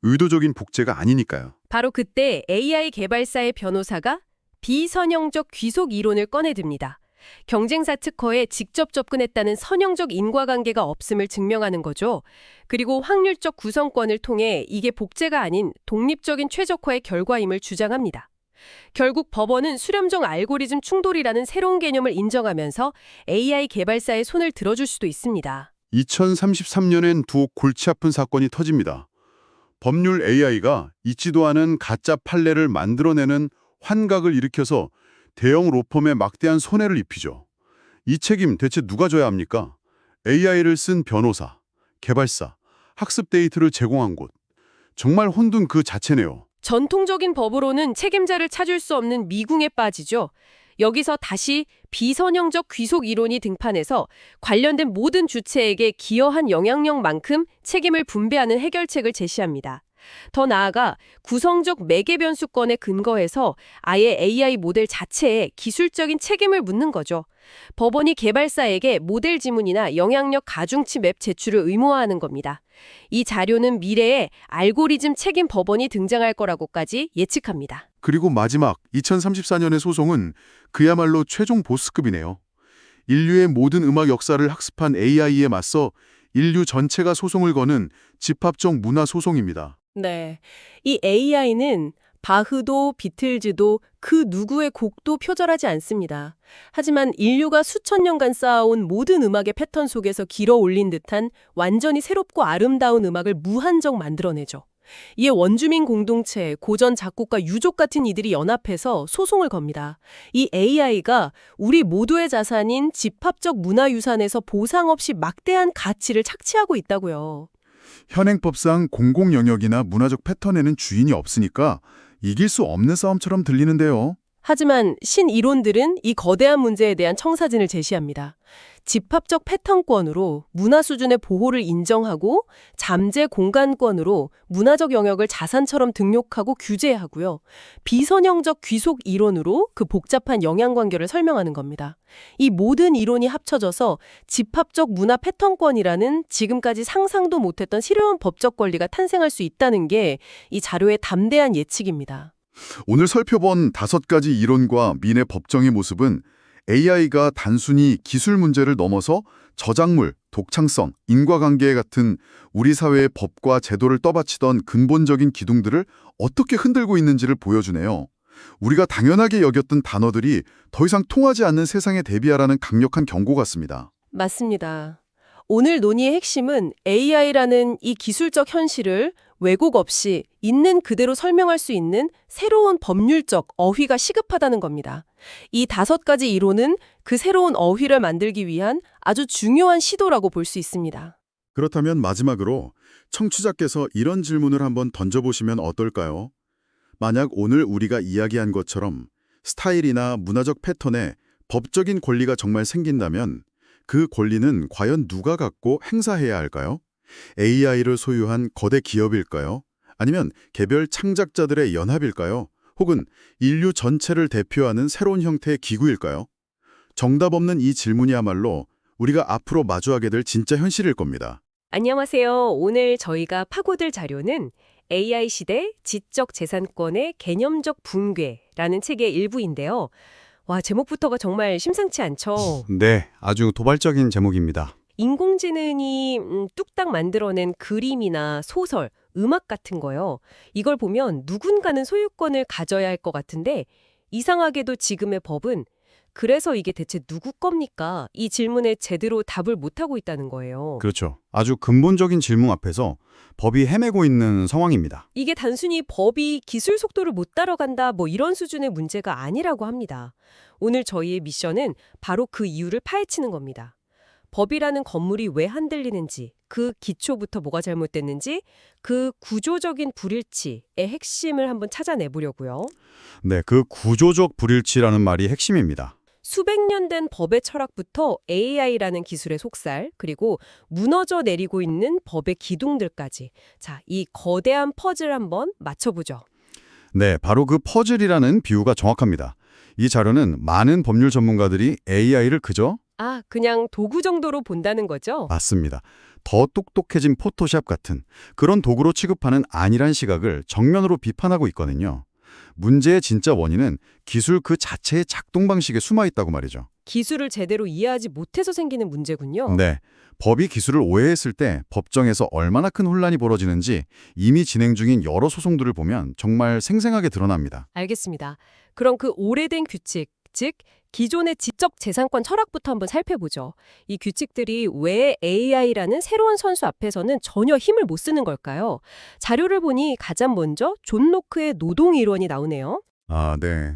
의도적인 복제가 아니니까요. 바로 그때 AI 개발사의 변호사가 비선형적 귀속 이론을 꺼내듭니다. 경쟁사 특허에 직접 접근했다는 선형적 인과관계가 없음을 증명하는 거죠. 그리고 확률적 구성권을 통해 이게 복제가 아닌 독립적인 최적화의 결과임을 주장합니다. 결국 법원은 수렴정 알고리즘 충돌이라는 새로운 개념을 인정하면서 AI 개발사의 손을 들어줄 수도 있습니다. 2033년엔 두 골치 아픈 사건이 터집니다. 법률 AI가 있지도 않은 가짜 판례를 만들어내는 환각을 일으켜서 대형 로펌에 막대한 손해를 입히죠. 이 책임 대체 누가 져야 합니까? AI를 쓴 변호사, 개발사, 학습 데이터를 제공한 곳. 정말 혼돈 그 자체네요. 전통적인 법으로는 책임자를 찾을 수 없는 미궁에 빠지죠. 여기서 다시 비선형적 귀속 이론이 등판해서 관련된 모든 주체에게 기여한 영향력만큼 책임을 분배하는 해결책을 제시합니다. 더 나아가 구성적 매개 변수권에 근거해서 아예 AI 모델 자체에 기술적인 책임을 묻는 거죠. 법원이 개발사에게 모델 지문이나 영향력 가중치 맵 제출을 의무화하는 겁니다. 이 자료는 미래에 알고리즘 책임 법원이 등장할 거라고까지 예측합니다. 그리고 마지막 2034년의 소송은 그야말로 최종 보스급이네요. 인류의 모든 음악 역사를 학습한 AI에 맞서 인류 전체가 소송을 거는 집합적 문화 소송입니다. 네, 이 AI는 바흐도 비틀즈도 그 누구의 곡도 표절하지 않습니다. 하지만 인류가 수천 년간 쌓아온 모든 음악의 패턴 속에서 길어 올린 듯한 완전히 새롭고 아름다운 음악을 무한정 만들어내죠. 이에 원주민 공동체, 고전 작곡가 유족 같은 이들이 연합해서 소송을 겁니다. 이 AI가 우리 모두의 자산인 집합적 문화유산에서 보상 없이 막대한 가치를 착취하고 있다고요. 현행법상 공공 영역이나 문화적 패턴에는 주인이 없으니까 이길 수 없는 싸움처럼 들리는데요. 하지만 신이론들은 이 거대한 문제에 대한 청사진을 제시합니다. 집합적 패턴권으로 문화 수준의 보호를 인정하고 잠재 공간권으로 문화적 영역을 자산처럼 등록하고 규제하고요. 비선형적 귀속 이론으로 그 복잡한 영향관계를 설명하는 겁니다. 이 모든 이론이 합쳐져서 집합적 문화 패턴권이라는 지금까지 상상도 못했던 실효한 법적 권리가 탄생할 수 있다는 게 이 자료의 담대한 예측입니다. 오늘 살펴본 5가지 이론과 민의 법정의 모습은 AI가 단순히 기술 문제를 넘어서 저작물, 독창성, 인과관계 같은 우리 사회의 법과 제도를 떠받치던 근본적인 기둥들을 어떻게 흔들고 있는지를 보여주네요. 우리가 당연하게 여겼던 단어들이 더 이상 통하지 않는 세상에 대비하라는 강력한 경고 같습니다. 맞습니다. 오늘 논의의 핵심은 AI라는 이 기술적 현실을 왜곡 없이 있는 그대로 설명할 수 있는 새로운 법률적 어휘가 시급하다는 겁니다. 이 5가지 이론은 그 새로운 어휘를 만들기 위한 아주 중요한 시도라고 볼 수 있습니다. 그렇다면 마지막으로 청취자께서 이런 질문을 한번 던져보시면 어떨까요? 만약 오늘 우리가 이야기한 것처럼 스타일이나 문화적 패턴에 법적인 권리가 정말 생긴다면 그 권리는 과연 누가 갖고 행사해야 할까요? AI를 소유한 거대 기업일까요? 아니면 개별 창작자들의 연합일까요? 혹은 인류 전체를 대표하는 새로운 형태의 기구일까요? 정답 없는 이 질문이야말로 우리가 앞으로 마주하게 될 진짜 현실일 겁니다. 안녕하세요. 오늘 저희가 파고들 자료는 AI 시대 지적 재산권의 개념적 붕괴라는 책의 일부인데요. 와, 제목부터가 정말 심상치 않죠. 네, 아주 도발적인 제목입니다. 인공지능이 뚝딱 만들어낸 그림이나 소설, 음악 같은 거요. 이걸 보면 누군가는 소유권을 가져야 할 것 같은데 이상하게도 지금의 법은 그래서 이게 대체 누구 겁니까? 이 질문에 제대로 답을 못하고 있다는 거예요. 그렇죠. 아주 근본적인 질문 앞에서 법이 헤매고 있는 상황입니다. 이게 단순히 법이 기술 속도를 못 따라간다 뭐 이런 수준의 문제가 아니라고 합니다. 오늘 저희의 미션은 바로 그 이유를 파헤치는 겁니다. 법이라는 건물이 왜 흔들리는지, 그 기초부터 뭐가 잘못됐는지, 그 구조적인 불일치의 핵심을 한번 찾아내보려고요. 네, 그 구조적 불일치라는 말이 핵심입니다. 수백 년 된 법의 철학부터 AI라는 기술의 속살, 그리고 무너져 내리고 있는 법의 기둥들까지. 자, 이 거대한 퍼즐 한번 맞춰보죠. 네, 바로 그 퍼즐이라는 비유가 정확합니다. 이 자료는 많은 법률 전문가들이 AI를 그저 그냥 도구 정도로 본다는 거죠? 맞습니다. 더 똑똑해진 포토샵 같은 그런 도구로 취급하는 안일한 시각을 정면으로 비판하고 있거든요. 문제의 진짜 원인은 기술 그 자체의 작동 방식에 숨어 있다고 말이죠. 기술을 제대로 이해하지 못해서 생기는 문제군요. 네, 법이 기술을 오해했을 때 법정에서 얼마나 큰 혼란이 벌어지는지 이미 진행 중인 여러 소송들을 보면 정말 생생하게 드러납니다. 알겠습니다. 그럼 그 오래된 규칙, 즉 기존의 지적 재산권 철학부터 한번 살펴보죠. 이 규칙들이 왜 AI라는 새로운 선수 앞에서는 전혀 힘을 못 쓰는 걸까요? 자료를 보니 가장 먼저 존 로크의 노동 이론이 나오네요. 네.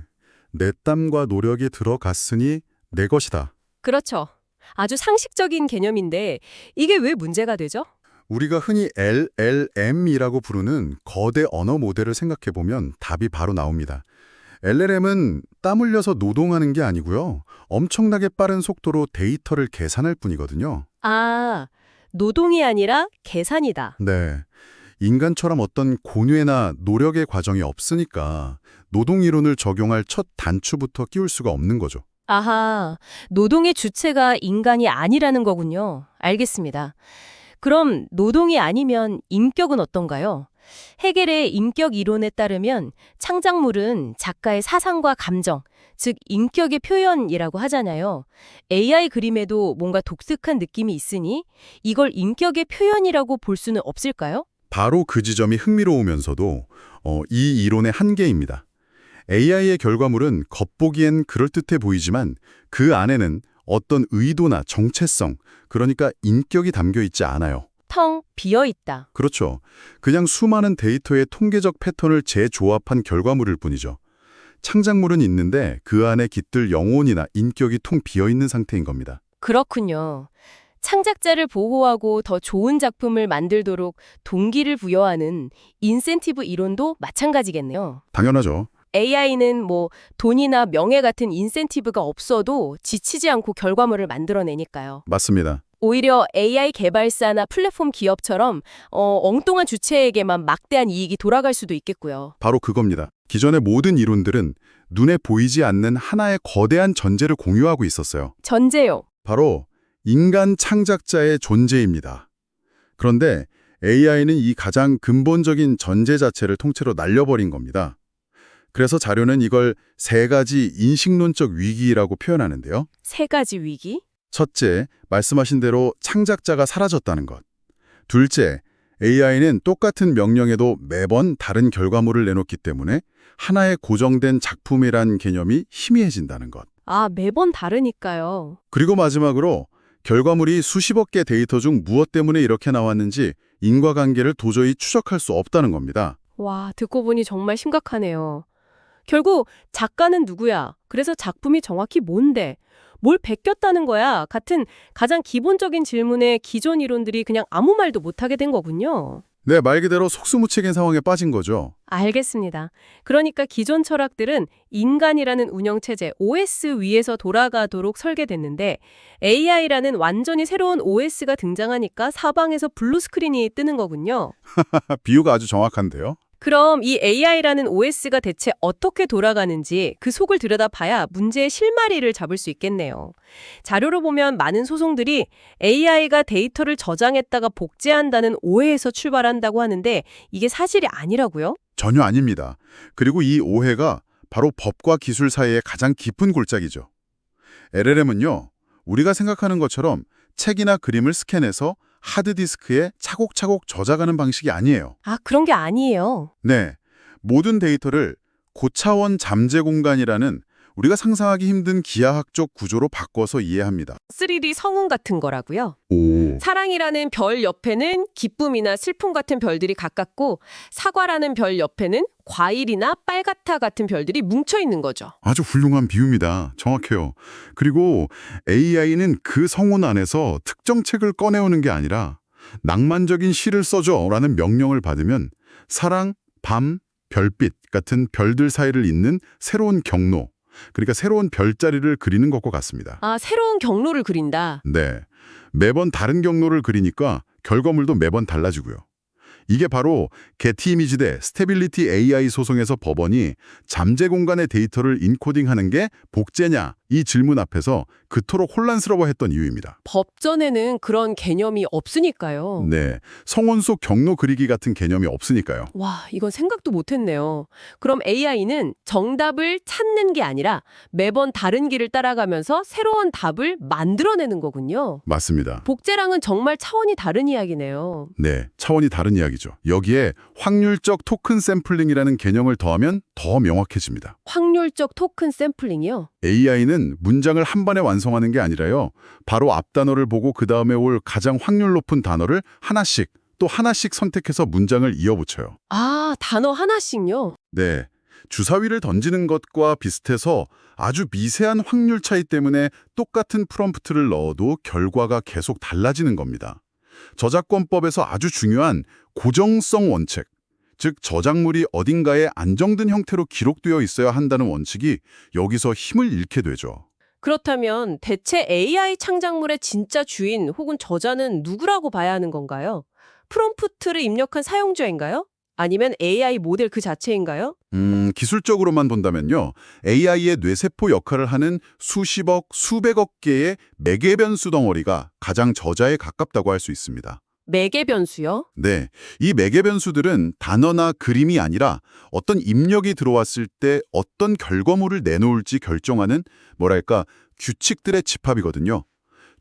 내 땀과 노력이 들어갔으니 내 것이다. 그렇죠. 아주 상식적인 개념인데 이게 왜 문제가 되죠? 우리가 흔히 LLM이라고 부르는 거대 언어 모델을 생각해보면 답이 바로 나옵니다. LLM은 땀 흘려서 노동하는 게 아니고요. 엄청나게 빠른 속도로 데이터를 계산할 뿐이거든요. 노동이 아니라 계산이다. 네. 인간처럼 어떤 고뇌나 노력의 과정이 없으니까 노동 이론을 적용할 첫 단추부터 끼울 수가 없는 거죠. 노동의 주체가 인간이 아니라는 거군요. 알겠습니다. 그럼 노동이 아니면 인격은 어떤가요? 헤겔의 인격 이론에 따르면 창작물은 작가의 사상과 감정, 즉 인격의 표현이라고 하잖아요. AI 그림에도 뭔가 독특한 느낌이 있으니 이걸 인격의 표현이라고 볼 수는 없을까요? 바로 그 지점이 흥미로우면서도 이 이론의 한계입니다. AI의 결과물은 겉보기엔 그럴듯해 보이지만 그 안에는 어떤 의도나 정체성, 그러니까 인격이 담겨 있지 않아요. 텅 비어 있다. 그렇죠. 그냥 수많은 데이터의 통계적 패턴을 재조합한 결과물일 뿐이죠. 창작물은 있는데 그 안에 깃들 영혼이나 인격이 통 비어있는 상태인 겁니다. 그렇군요. 창작자를 보호하고 더 좋은 작품을 만들도록 동기를 부여하는 인센티브 이론도 마찬가지겠네요. 당연하죠. AI는 돈이나 명예 같은 인센티브가 없어도 지치지 않고 결과물을 만들어내니까요. 맞습니다. 오히려 AI 개발사나 플랫폼 기업처럼 엉뚱한 주체에게만 막대한 이익이 돌아갈 수도 있겠고요. 바로 그겁니다. 기존의 모든 이론들은 눈에 보이지 않는 하나의 거대한 전제를 공유하고 있었어요. 전제요. 바로 인간 창작자의 존재입니다. 그런데 AI는 이 가장 근본적인 전제 자체를 통째로 날려버린 겁니다. 그래서 자료는 이걸 세 가지 인식론적 위기라고 표현하는데요. 세 가지 위기? 첫째, 말씀하신 대로 창작자가 사라졌다는 것. 둘째, AI는 똑같은 명령에도 매번 다른 결과물을 내놓기 때문에 하나의 고정된 작품이란 개념이 희미해진다는 것. 매번 다르니까요. 그리고 마지막으로 결과물이 수십억 개 데이터 중 무엇 때문에 이렇게 나왔는지 인과관계를 도저히 추적할 수 없다는 겁니다. 와, 듣고 보니 정말 심각하네요. 결국 작가는 누구야? 그래서 작품이 정확히 뭔데? 뭘 베꼈다는 거야? 같은 가장 기본적인 질문에 기존 이론들이 그냥 아무 말도 못하게 된 거군요. 네, 말 그대로 속수무책인 상황에 빠진 거죠. 알겠습니다. 그러니까 기존 철학들은 인간이라는 운영체제 OS 위에서 돌아가도록 설계됐는데 AI라는 완전히 새로운 OS가 등장하니까 사방에서 블루 스크린이 뜨는 거군요. 비유가 아주 정확한데요. 그럼 이 AI라는 OS가 대체 어떻게 돌아가는지 그 속을 들여다봐야 문제의 실마리를 잡을 수 있겠네요. 자료로 보면 많은 소송들이 AI가 데이터를 저장했다가 복제한다는 오해에서 출발한다고 하는데 이게 사실이 아니라고요? 전혀 아닙니다. 그리고 이 오해가 바로 법과 기술 사이의 가장 깊은 골짜기죠. LLM은요, 우리가 생각하는 것처럼 책이나 그림을 스캔해서 하드디스크에 차곡차곡 저장하는 방식이 아니에요. 그런 게 아니에요. 네, 모든 데이터를 고차원 잠재 공간이라는 우리가 상상하기 힘든 기하학적 구조로 바꿔서 이해합니다. 3D 성운 같은 거라고요? 오, 사랑이라는 별 옆에는 기쁨이나 슬픔 같은 별들이 가깝고 사과라는 별 옆에는 과일이나 빨갛다 같은 별들이 뭉쳐 있는 거죠. 아주 훌륭한 비유입니다. 정확해요. 그리고 AI는 그 성운 안에서 특정 책을 꺼내오는 게 아니라 낭만적인 시를 써줘라는 명령을 받으면 사랑, 밤, 별빛 같은 별들 사이를 잇는 새로운 경로, 그러니까 새로운 별자리를 그리는 것과 같습니다. 새로운 경로를 그린다. 네, 매번 다른 경로를 그리니까 결과물도 매번 달라지고요. 이게 바로 게티 이미지 대 스테빌리티 AI 소송에서 법원이 잠재 공간의 데이터를 인코딩하는 게 복제냐 이 질문 앞에서 그토록 혼란스러워했던 이유입니다. 법전에는 그런 개념이 없으니까요. 네, 성원 속 경로 그리기 같은 개념이 없으니까요. 와, 이건 생각도 못했네요. 그럼 AI는 정답을 찾는 게 아니라 매번 다른 길을 따라가면서 새로운 답을 만들어내는 거군요. 맞습니다. 복제랑은 정말 차원이 다른 이야기네요. 네, 차원이 다른 이야기죠. 여기에 확률적 토큰 샘플링이라는 개념을 더하면 더 명확해집니다. 확률적 토큰 샘플링이요? AI는 문장을 한 번에 완성하는 게 아니라요. 바로 앞 단어를 보고 그 다음에 올 가장 확률 높은 단어를 하나씩 또 하나씩 선택해서 문장을 이어붙여요. 단어 하나씩요? 네, 주사위를 던지는 것과 비슷해서 아주 미세한 확률 차이 때문에 똑같은 프롬프트를 넣어도 결과가 계속 달라지는 겁니다. 저작권법에서 아주 중요한 고정성 원칙, 즉 저작물이 어딘가에 안정된 형태로 기록되어 있어야 한다는 원칙이 여기서 힘을 잃게 되죠. 그렇다면 대체 AI 창작물의 진짜 주인 혹은 저자는 누구라고 봐야 하는 건가요? 프롬프트를 입력한 사용자인가요? 아니면 AI 모델 그 자체인가요? 기술적으로만 본다면요. AI의 뇌세포 역할을 하는 수십억, 수백억 개의 매개 변수 덩어리가 가장 저자에 가깝다고 할 수 있습니다. 매개 변수요? 네, 이 매개 변수들은 단어나 그림이 아니라 어떤 입력이 들어왔을 때 어떤 결과물을 내놓을지 결정하는 뭐랄까 규칙들의 집합이거든요.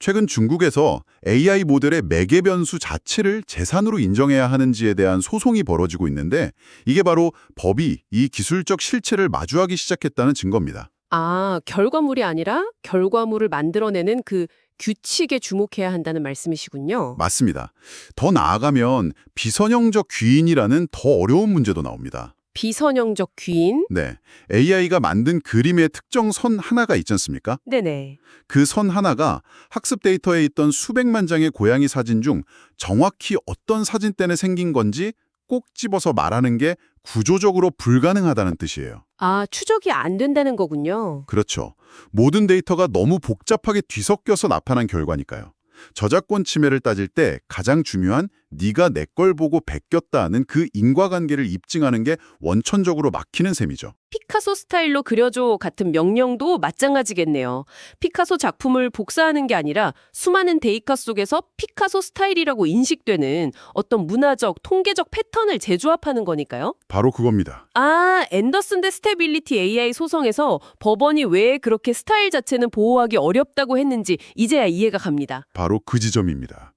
최근 중국에서 AI 모델의 매개 변수 자체를 재산으로 인정해야 하는지에 대한 소송이 벌어지고 있는데 이게 바로 법이 이 기술적 실체를 마주하기 시작했다는 증거입니다. 아, 결과물이 아니라 결과물을 만들어내는 그 규칙에 주목해야 한다는 말씀이시군요. 맞습니다. 더 나아가면 비선형적 귀인이라는 더 어려운 문제도 나옵니다. 비선형적 귀인? 네, AI가 만든 그림의 특정 선 하나가 있지 않습니까? 네네. 그 선 하나가 학습 데이터에 있던 수백만 장의 고양이 사진 중 정확히 어떤 사진때에 생긴 건지 꼭 집어서 말하는 게 구조적으로 불가능하다는 뜻이에요. 아, 추적이 안 된다는 거군요. 그렇죠. 모든 데이터가 너무 복잡하게 뒤섞여서 나타난 결과니까요. 저작권 침해를 따질 때 가장 중요한 네가 내 걸 보고 베꼈다는 그 인과관계를 입증하는 게 원천적으로 막히는 셈이죠. 피카소 스타일로 그려줘 같은 명령도 마찬가지겠네요. 피카소 작품을 복사하는 게 아니라 수많은 데이터 속에서 피카소 스타일이라고 인식되는 어떤 문화적, 통계적 패턴을 재조합하는 거니까요. 바로 그겁니다. 아, 앤더슨 대 스테빌리티 AI 소송에서 법원이 왜 그렇게 스타일 자체는 보호하기 어렵다고 했는지 이제야 이해가 갑니다. 바로 그 지점입니다.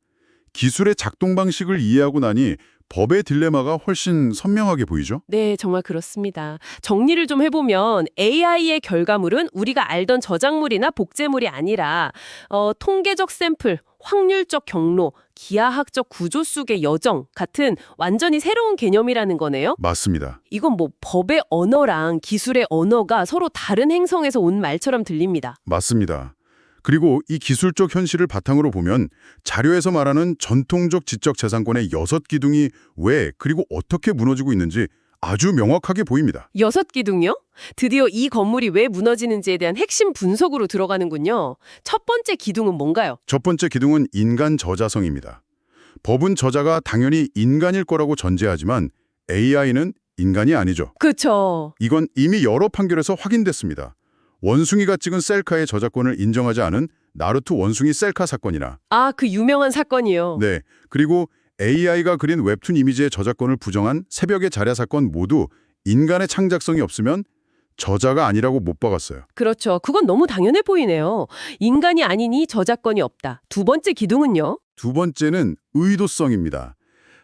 기술의 작동 방식을 이해하고 나니 법의 딜레마가 훨씬 선명하게 보이죠? 네, 정말 그렇습니다. 정리를 좀 해보면 AI의 결과물은 우리가 알던 저작물이나 복제물이 아니라 통계적 샘플, 확률적 경로, 기하학적 구조 속의 여정 같은 완전히 새로운 개념이라는 거네요. 맞습니다. 이건 뭐 법의 언어랑 기술의 언어가 서로 다른 행성에서 온 말처럼 들립니다. 맞습니다. 그리고 이 기술적 현실을 바탕으로 보면 자료에서 말하는 전통적 지적재산권의 6기둥이 왜 그리고 어떻게 무너지고 있는지 아주 명확하게 보입니다. 6기둥이요? 드디어 이 건물이 왜 무너지는지에 대한 핵심 분석으로 들어가는군요. 첫 번째 기둥은 뭔가요? 첫 번째 기둥은 인간 저자성입니다. 법은 저자가 당연히 인간일 거라고 전제하지만 AI는 인간이 아니죠. 그쵸. 이건 이미 여러 판결에서 확인됐습니다. 원숭이가 찍은 셀카의 저작권을 인정하지 않은 나루토 원숭이 셀카 사건이나 아, 그 유명한 사건이요. 네, 그리고 AI가 그린 웹툰 이미지의 저작권을 부정한 새벽의 자랴 사건 모두 인간의 창작성이 없으면 저자가 아니라고 못 박았어요. 그렇죠. 그건 너무 당연해 보이네요. 인간이 아니니 저작권이 없다. 두 번째 기둥은요? 두 번째는 의도성입니다.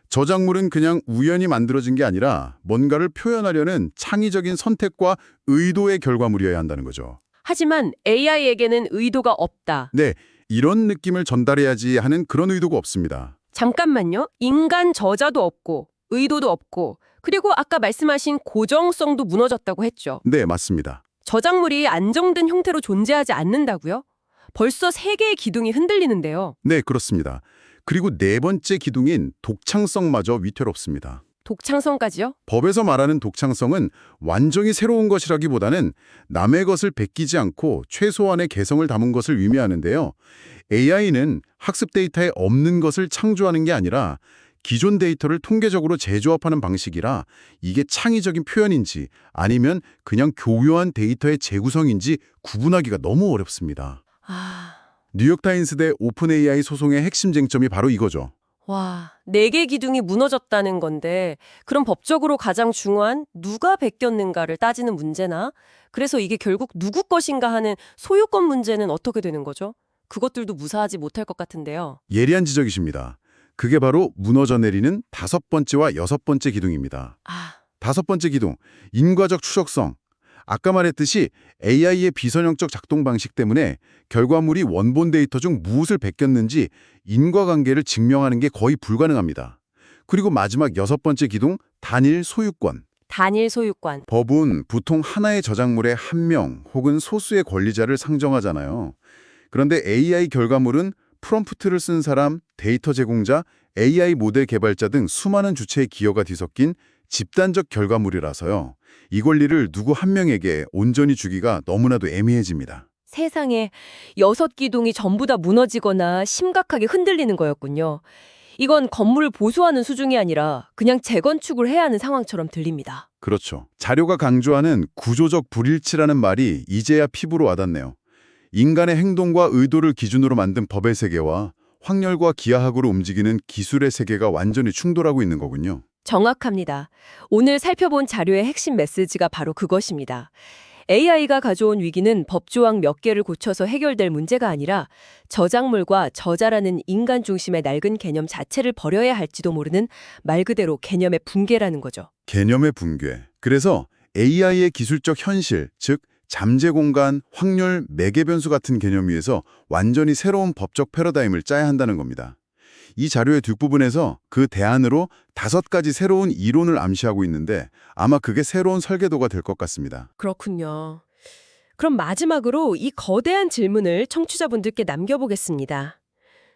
저작물은 그냥 우연히 만들어진 게 아니라 뭔가를 표현하려는 창의적인 선택과 의도의 결과물이어야 한다는 거죠. 하지만 AI에게는 의도가 없다. 네, 이런 느낌을 전달해야지 하는 그런 의도가 없습니다. 잠깐만요. 인간 저자도 없고 의도도 없고 그리고 아까 말씀하신 고정성도 무너졌다고 했죠. 네, 맞습니다. 저작물이 안정된 형태로 존재하지 않는다고요? 벌써 세 개의 기둥이 흔들리는데요. 네, 그렇습니다. 그리고 네 번째 기둥인 독창성마저 위태롭습니다. 독창성까지요? 법에서 말하는 독창성은 완전히 새로운 것이라기보다는 남의 것을 베끼지 않고 최소한의 개성을 담은 것을 의미하는데요. AI는 학습 데이터에 없는 것을 창조하는 게 아니라 기존 데이터를 통계적으로 재조합하는 방식이라 이게 창의적인 표현인지 아니면 그냥 교묘한 데이터의 재구성인지 구분하기가 너무 어렵습니다. 뉴욕타임스 대 오픈 AI 소송의 핵심 쟁점이 바로 이거죠. 와, 네 개 기둥이 무너졌다는 건데 그럼 법적으로 가장 중요한 누가 베꼈는가를 따지는 문제나 그래서 이게 결국 누구 것인가 하는 소유권 문제는 어떻게 되는 거죠? 그것들도 무사하지 못할 것 같은데요. 예리한 지적이십니다. 그게 바로 무너져 내리는 다섯 번째와 여섯 번째 기둥입니다. 다섯 번째 기둥, 인과적 추적성. 아까 말했듯이 AI의 비선형적 작동 방식 때문에 결과물이 원본 데이터 중 무엇을 베꼈는지 인과관계를 증명하는 게 거의 불가능합니다. 그리고 마지막 여섯 번째 기둥, 단일 소유권. 단일 소유권. 법은 보통 하나의 저작물에 한 명 혹은 소수의 권리자를 상정하잖아요. 그런데 AI 결과물은 프롬프트를 쓴 사람, 데이터 제공자, AI 모델 개발자 등 수많은 주체의 기여가 뒤섞인 집단적 결과물이라서요. 이 권리를 누구 한 명에게 온전히 주기가 너무나도 애매해집니다. 세상에 6기둥이 전부 다 무너지거나 심각하게 흔들리는 거였군요. 이건 건물을 보수하는 수준이 아니라 그냥 재건축을 해야 하는 상황처럼 들립니다. 그렇죠. 자료가 강조하는 구조적 불일치라는 말이 이제야 피부로 와닿네요. 인간의 행동과 의도를 기준으로 만든 법의 세계와 확률과 기하학으로 움직이는 기술의 세계가 완전히 충돌하고 있는 거군요. 정확합니다. 오늘 살펴본 자료의 핵심 메시지가 바로 그것입니다. AI가 가져온 위기는 법조항 몇 개를 고쳐서 해결될 문제가 아니라 저작물과 저자라는 인간 중심의 낡은 개념 자체를 버려야 할지도 모르는 말 그대로 개념의 붕괴라는 거죠. 개념의 붕괴. 그래서 AI의 기술적 현실, 즉 잠재 공간, 확률, 매개 변수 같은 개념 위에서 완전히 새로운 법적 패러다임을 짜야 한다는 겁니다. 이 자료의 뒷부분에서 그 대안으로 5가지 새로운 이론을 암시하고 있는데 아마 그게 새로운 설계도가 될 것 같습니다. 그렇군요. 그럼 마지막으로 이 거대한 질문을 청취자분들께 남겨보겠습니다.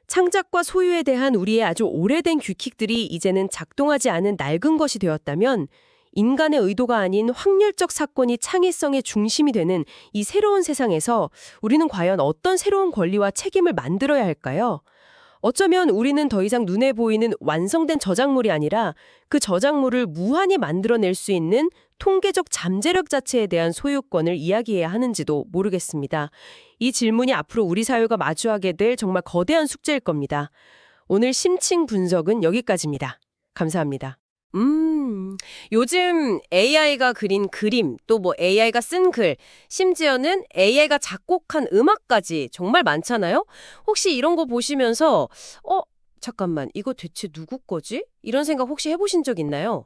창작과 소유에 대한 우리의 아주 오래된 규칙들이 이제는 작동하지 않은 낡은 것이 되었다면 인간의 의도가 아닌 확률적 사건이 창의성의 중심이 되는 이 새로운 세상에서 우리는 과연 어떤 새로운 권리와 책임을 만들어야 할까요? 어쩌면 우리는 더 이상 눈에 보이는 완성된 저작물이 아니라 그 저작물을 무한히 만들어낼 수 있는 통계적 잠재력 자체에 대한 소유권을 이야기해야 하는지도 모르겠습니다. 이 질문이 앞으로 우리 사회가 마주하게 될 정말 거대한 숙제일 겁니다. 오늘 심층 분석은 여기까지입니다. 감사합니다. 요즘 AI가 그린 그림, 또 뭐 AI가 쓴 글, 심지어는 AI가 작곡한 음악까지 정말 많잖아요? 혹시 이런 거 보시면서 잠깐만, 이거 대체 누구 거지? 이런 생각 혹시 해보신 적 있나요?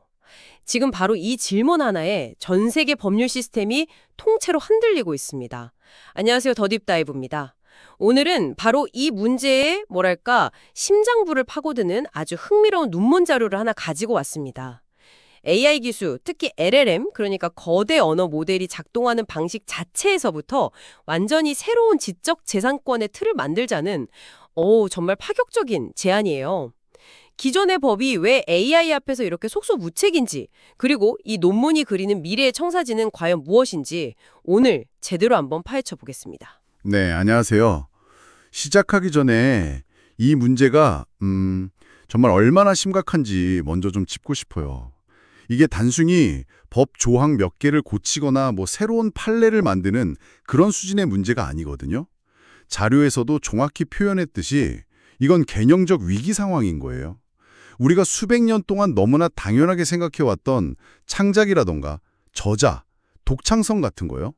지금 바로 이 질문 하나에 전 세계 법률 시스템이 통째로 흔들리고 있습니다. 안녕하세요, 더딥다이브입니다. 오늘은 바로 이 문제의 심장부를 파고드는 아주 흥미로운 논문 자료를 하나 가지고 왔습니다. AI 기술, 특히 LLM, 그러니까 거대 언어 모델이 작동하는 방식 자체에서부터 완전히 새로운 지적 재산권의 틀을 만들자는 정말 파격적인 제안이에요. 기존의 법이 왜 AI 앞에서 이렇게 속수무책인지, 그리고 이 논문이 그리는 미래의 청사진은 과연 무엇인지 오늘 제대로 한번 파헤쳐 보겠습니다. 네, 안녕하세요. 시작하기 전에 이 문제가 정말 얼마나 심각한지 먼저 좀 짚고 싶어요. 이게 단순히 법 조항 몇 개를 고치거나 새로운 판례를 만드는 그런 수준의 문제가 아니거든요. 자료에서도 정확히 표현했듯이 이건 개념적 위기 상황인 거예요. 우리가 수백 년 동안 너무나 당연하게 생각해왔던 창작이라던가 저자, 독창성 같은 거요.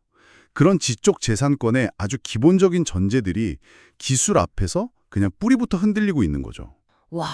그런 지적 재산권의 아주 기본적인 전제들이 기술 앞에서 그냥 뿌리부터 흔들리고 있는 거죠. 와,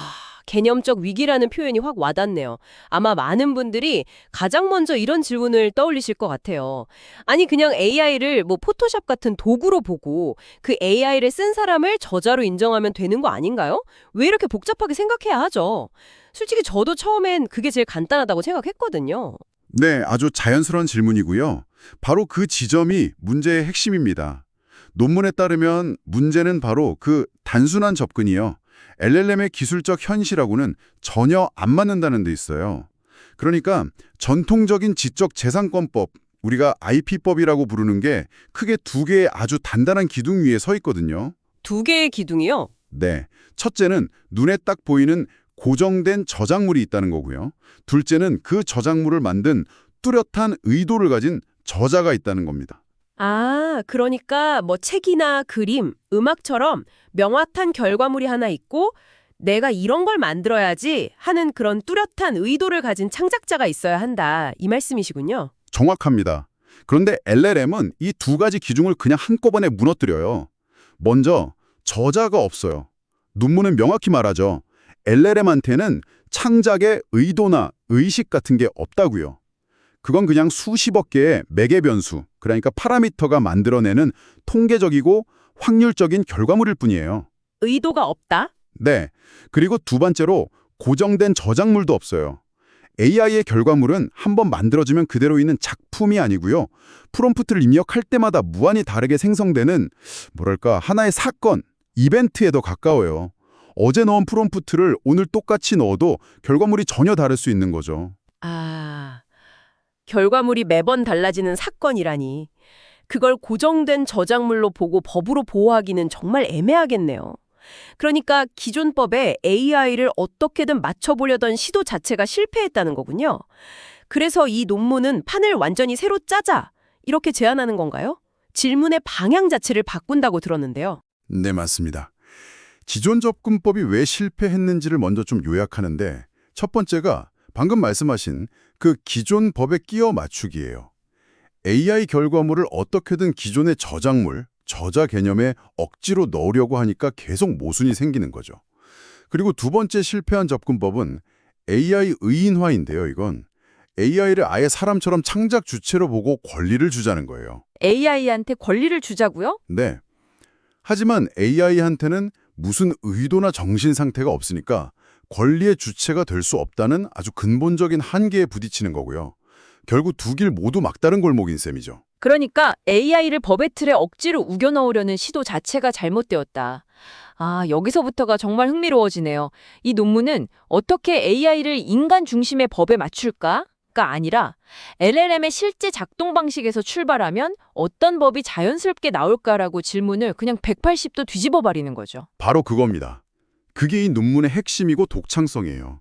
개념적 위기라는 표현이 확 와닿네요. 아마 많은 분들이 가장 먼저 이런 질문을 떠올리실 것 같아요. 아니, 그냥 AI를 포토샵 같은 도구로 보고 그 AI를 쓴 사람을 저자로 인정하면 되는 거 아닌가요? 왜 이렇게 복잡하게 생각해야 하죠? 솔직히 저도 처음엔 그게 제일 간단하다고 생각했거든요. 네, 아주 자연스러운 질문이고요. 바로 그 지점이 문제의 핵심입니다. 논문에 따르면 문제는 바로 그 단순한 접근이요. LLM의 기술적 현실하고는 전혀 안 맞는다는 데 있어요. 그러니까 전통적인 지적 재산권법, 우리가 IP법이라고 부르는 게 크게 2개의 아주 단단한 기둥 위에 서 있거든요. 2개의 기둥이요? 네, 첫째는 눈에 딱 보이는 고정된 저작물이 있다는 거고요. 둘째는 그 저작물을 만든 뚜렷한 의도를 가진 저자가 있다는 겁니다. 아, 그러니까 책이나 그림, 음악처럼 명확한 결과물이 하나 있고 내가 이런 걸 만들어야지 하는 그런 뚜렷한 의도를 가진 창작자가 있어야 한다. 이 말씀이시군요. 정확합니다. 그런데 LLM은 이 2가지 기준을 그냥 한꺼번에 무너뜨려요. 먼저 저자가 없어요. 논문은 명확히 말하죠. LLM한테는 창작의 의도나 의식 같은 게 없다고요. 그건 그냥 수십억 개의 매개 변수, 그러니까 파라미터가 만들어내는 통계적이고 확률적인 결과물일 뿐이에요. 의도가 없다? 네. 그리고 2번째로 고정된 저작물도 없어요. AI의 결과물은 한번 만들어지면 그대로 있는 작품이 아니고요. 프롬프트를 입력할 때마다 무한히 다르게 생성되는 하나의 사건, 이벤트에 더 가까워요. 어제 넣은 프롬프트를 오늘 똑같이 넣어도 결과물이 전혀 다를 수 있는 거죠. 아, 결과물이 매번 달라지는 사건이라니. 그걸 고정된 저작물로 보고 법으로 보호하기는 정말 애매하겠네요. 그러니까 기존 법에 AI를 어떻게든 맞춰보려던 시도 자체가 실패했다는 거군요. 그래서 이 논문은 판을 완전히 새로 짜자, 이렇게 제안하는 건가요? 질문의 방향 자체를 바꾼다고 들었는데요. 네, 맞습니다. 기존 접근법이 왜 실패했는지를 먼저 좀 요약하는데 첫 번째가 방금 말씀하신 그 기존 법에 끼워 맞추기예요. AI 결과물을 어떻게든 기존의 저작물, 저자 개념에 억지로 넣으려고 하니까 계속 모순이 생기는 거죠. 그리고 두 번째 실패한 접근법은 AI 의인화인데요, 이건. AI를 아예 사람처럼 창작 주체로 보고 권리를 주자는 거예요. AI한테 권리를 주자고요? 네. 하지만 AI한테는 무슨 의도나 정신 상태가 없으니까 권리의 주체가 될 수 없다는 아주 근본적인 한계에 부딪히는 거고요. 결국 두 길 모두 막다른 골목인 셈이죠. 그러니까 AI를 법의 틀에 억지로 우겨 넣으려는 시도 자체가 잘못되었다. 아, 여기서부터가 정말 흥미로워지네요. 이 논문은 어떻게 AI를 인간 중심의 법에 맞출까가 아니라 LLM의 실제 작동 방식에서 출발하면 어떤 법이 자연스럽게 나올까라고 질문을 그냥 180도 뒤집어 버리는 거죠. 바로 그겁니다. 그게 이 논문의 핵심이고 독창성이에요.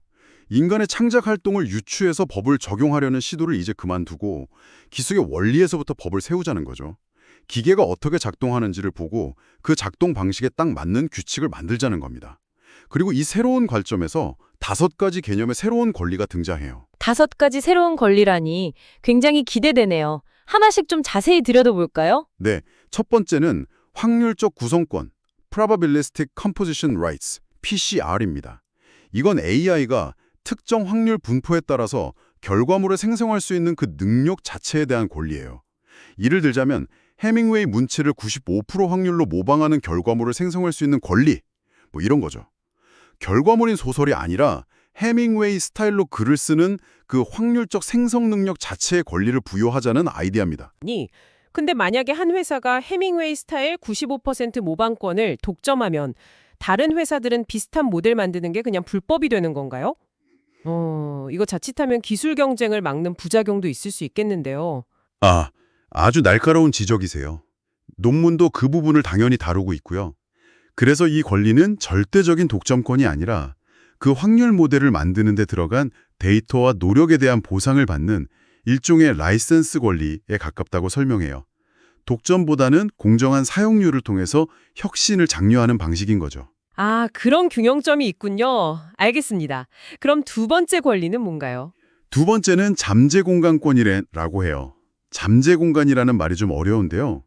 인간의 창작 활동을 유추해서 법을 적용하려는 시도를 이제 그만두고 기술의 원리에서부터 법을 세우자는 거죠. 기계가 어떻게 작동하는지를 보고 그 작동 방식에 딱 맞는 규칙을 만들자는 겁니다. 그리고 이 새로운 관점에서 5가지 개념의 새로운 권리가 등장해요. 5가지 새로운 권리라니 굉장히 기대되네요. 하나씩 좀 자세히 들여다볼까요? 네, 첫 번째는 확률적 구성권, Probabilistic Composition Rights, PCR입니다. 이건 AI가 특정 확률 분포에 따라서 결과물을 생성할 수 있는 그 능력 자체에 대한 권리예요. 예를 들자면 해밍웨이 문체를 95% 확률로 모방하는 결과물을 생성할 수 있는 권리, 뭐 이런 거죠. 결과물인 소설이 아니라 해밍웨이 스타일로 글을 쓰는 그 확률적 생성 능력 자체의 권리를 부여하자는 아이디어입니다. 근데 만약에 한 회사가 해밍웨이 스타일 95% 모방권을 독점하면 다른 회사들은 비슷한 모델 만드는 게 그냥 불법이 되는 건가요? 이거 자칫하면 기술 경쟁을 막는 부작용도 있을 수 있겠는데요. 아주 날카로운 지적이세요. 논문도 그 부분을 당연히 다루고 있고요. 그래서 이 권리는 절대적인 독점권이 아니라 그 확률 모델을 만드는 데 들어간 데이터와 노력에 대한 보상을 받는 일종의 라이센스 권리에 가깝다고 설명해요. 독점보다는 공정한 사용률을 통해서 혁신을 장려하는 방식인 거죠. 아, 그런 균형점이 있군요. 알겠습니다. 그럼 두 번째 권리는 뭔가요? 두 번째는 잠재 공간권이라고 해요. 잠재 공간이라는 말이 좀 어려운데요.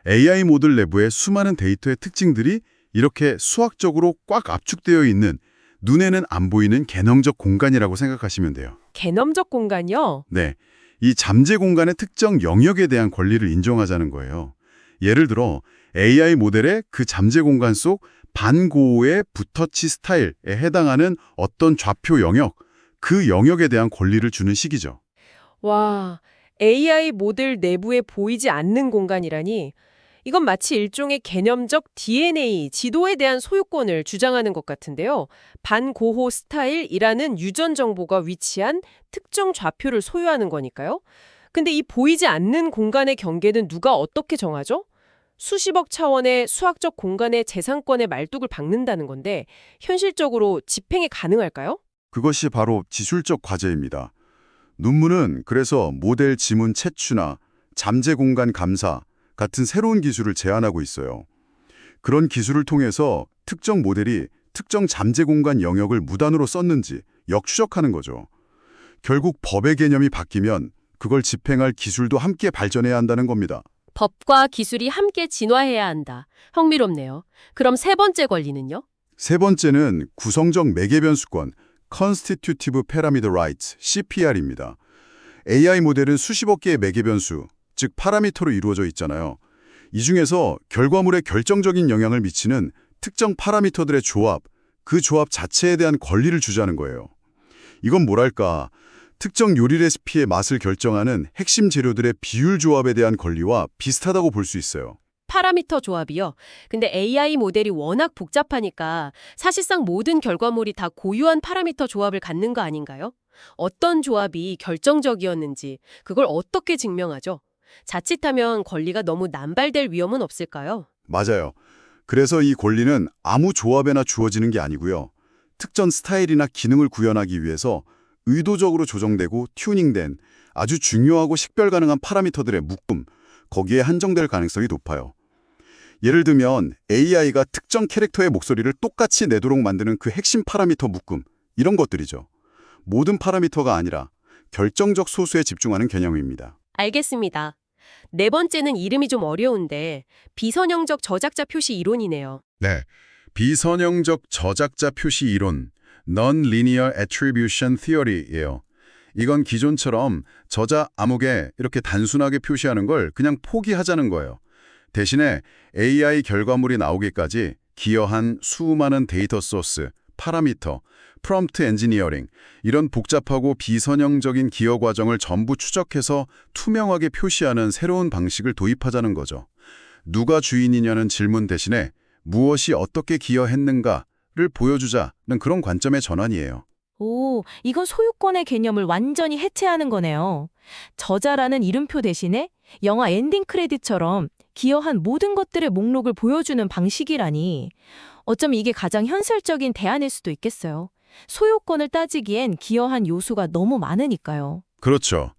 AI 모델 내부의 수많은 데이터의 특징들이 이렇게 수학적으로 꽉 압축되어 있는 눈에는 안 보이는 개념적 공간이라고 생각하시면 돼요. 개념적 공간이요? 네, 이 잠재 공간의 특정 영역에 대한 권리를 인정하자는 거예요. 예를 들어 AI 모델의 그 잠재 공간 속 반고의 붓터치 스타일에 해당하는 어떤 좌표 영역, 그 영역에 대한 권리를 주는 식이죠. 와, AI 모델 내부에 보이지 않는 공간이라니 이건 마치 일종의 개념적 DNA, 지도에 대한 소유권을 주장하는 것 같은데요. 반고호 스타일이라는 유전 정보가 위치한 특정 좌표를 소유하는 거니까요. 근데 이 보이지 않는 공간의 경계는 누가 어떻게 정하죠? 수십억 차원의 수학적 공간의 재산권의 말뚝을 박는다는 건데 현실적으로 집행이 가능할까요? 그것이 바로 기술적 과제입니다. 논문은 그래서 모델 지문 채취나 잠재 공간 감사 같은 새로운 기술을 제안하고 있어요. 그런 기술을 통해서 특정 모델이 특정 잠재 공간 영역을 무단으로 썼는지 역추적하는 거죠. 결국 법의 개념이 바뀌면 그걸 집행할 기술도 함께 발전해야 한다는 겁니다. 법과 기술이 함께 진화해야 한다. 흥미롭네요. 그럼 세 번째 권리는요? 세 번째는 구성적 매개 변수권, Constitutive Parameter Rights, CPR입니다. AI 모델은 수십억 개의 매개 변수, 즉 파라미터로 이루어져 있잖아요. 이 중에서 결과물에 결정적인 영향을 미치는 특정 파라미터들의 조합, 그 조합 자체에 대한 권리를 주자는 거예요. 이건 뭐랄까, 특정 요리 레시피의 맛을 결정하는 핵심 재료들의 비율 조합에 대한 권리와 비슷하다고 볼 수 있어요. 파라미터 조합이요. 근데 AI 모델이 워낙 복잡하니까 사실상 모든 결과물이 다 고유한 파라미터 조합을 갖는 거 아닌가요? 어떤 조합이 결정적이었는지 그걸 어떻게 증명하죠? 자칫하면 권리가 너무 남발될 위험은 없을까요? 맞아요. 그래서 이 권리는 아무 조합에나 주어지는 게 아니고요. 특정 스타일이나 기능을 구현하기 위해서 의도적으로 조정되고 튜닝된 아주 중요하고 식별 가능한 파라미터들의 묶음, 거기에 한정될 가능성이 높아요. 예를 들면 AI가 특정 캐릭터의 목소리를 똑같이 내도록 만드는 그 핵심 파라미터 묶음, 이런 것들이죠. 모든 파라미터가 아니라 결정적 소수에 집중하는 개념입니다. 알겠습니다. 네 번째는 이름이 좀 어려운데 비선형적 저작자 표시 이론이네요. 네, 비선형적 저작자 표시 이론, Non-Linear Attribution Theory예요. 이건 기존처럼 저자 암흑에 이렇게 단순하게 표시하는 걸 그냥 포기하자는 거예요. 대신에 AI 결과물이 나오기까지 기여한 수많은 데이터 소스, 파라미터, 프롬프트 엔지니어링, 이런 복잡하고 비선형적인 기여 과정을 전부 추적해서 투명하게 표시하는 새로운 방식을 도입하자는 거죠. 누가 주인이냐는 질문 대신에 무엇이 어떻게 기여했는가를 보여주자는 그런 관점의 전환이에요. 오, 이건 소유권의 개념을 완전히 해체하는 거네요. 저자라는 이름표 대신에 영화 엔딩 크레딧처럼 기여한 모든 것들의 목록을 보여주는 방식이라니. 어쩌면 이게 가장 현실적인 대안일 수도 있겠어요. 소유권을 따지기엔 기여한 요소가 너무 많으니까요. 그렇죠.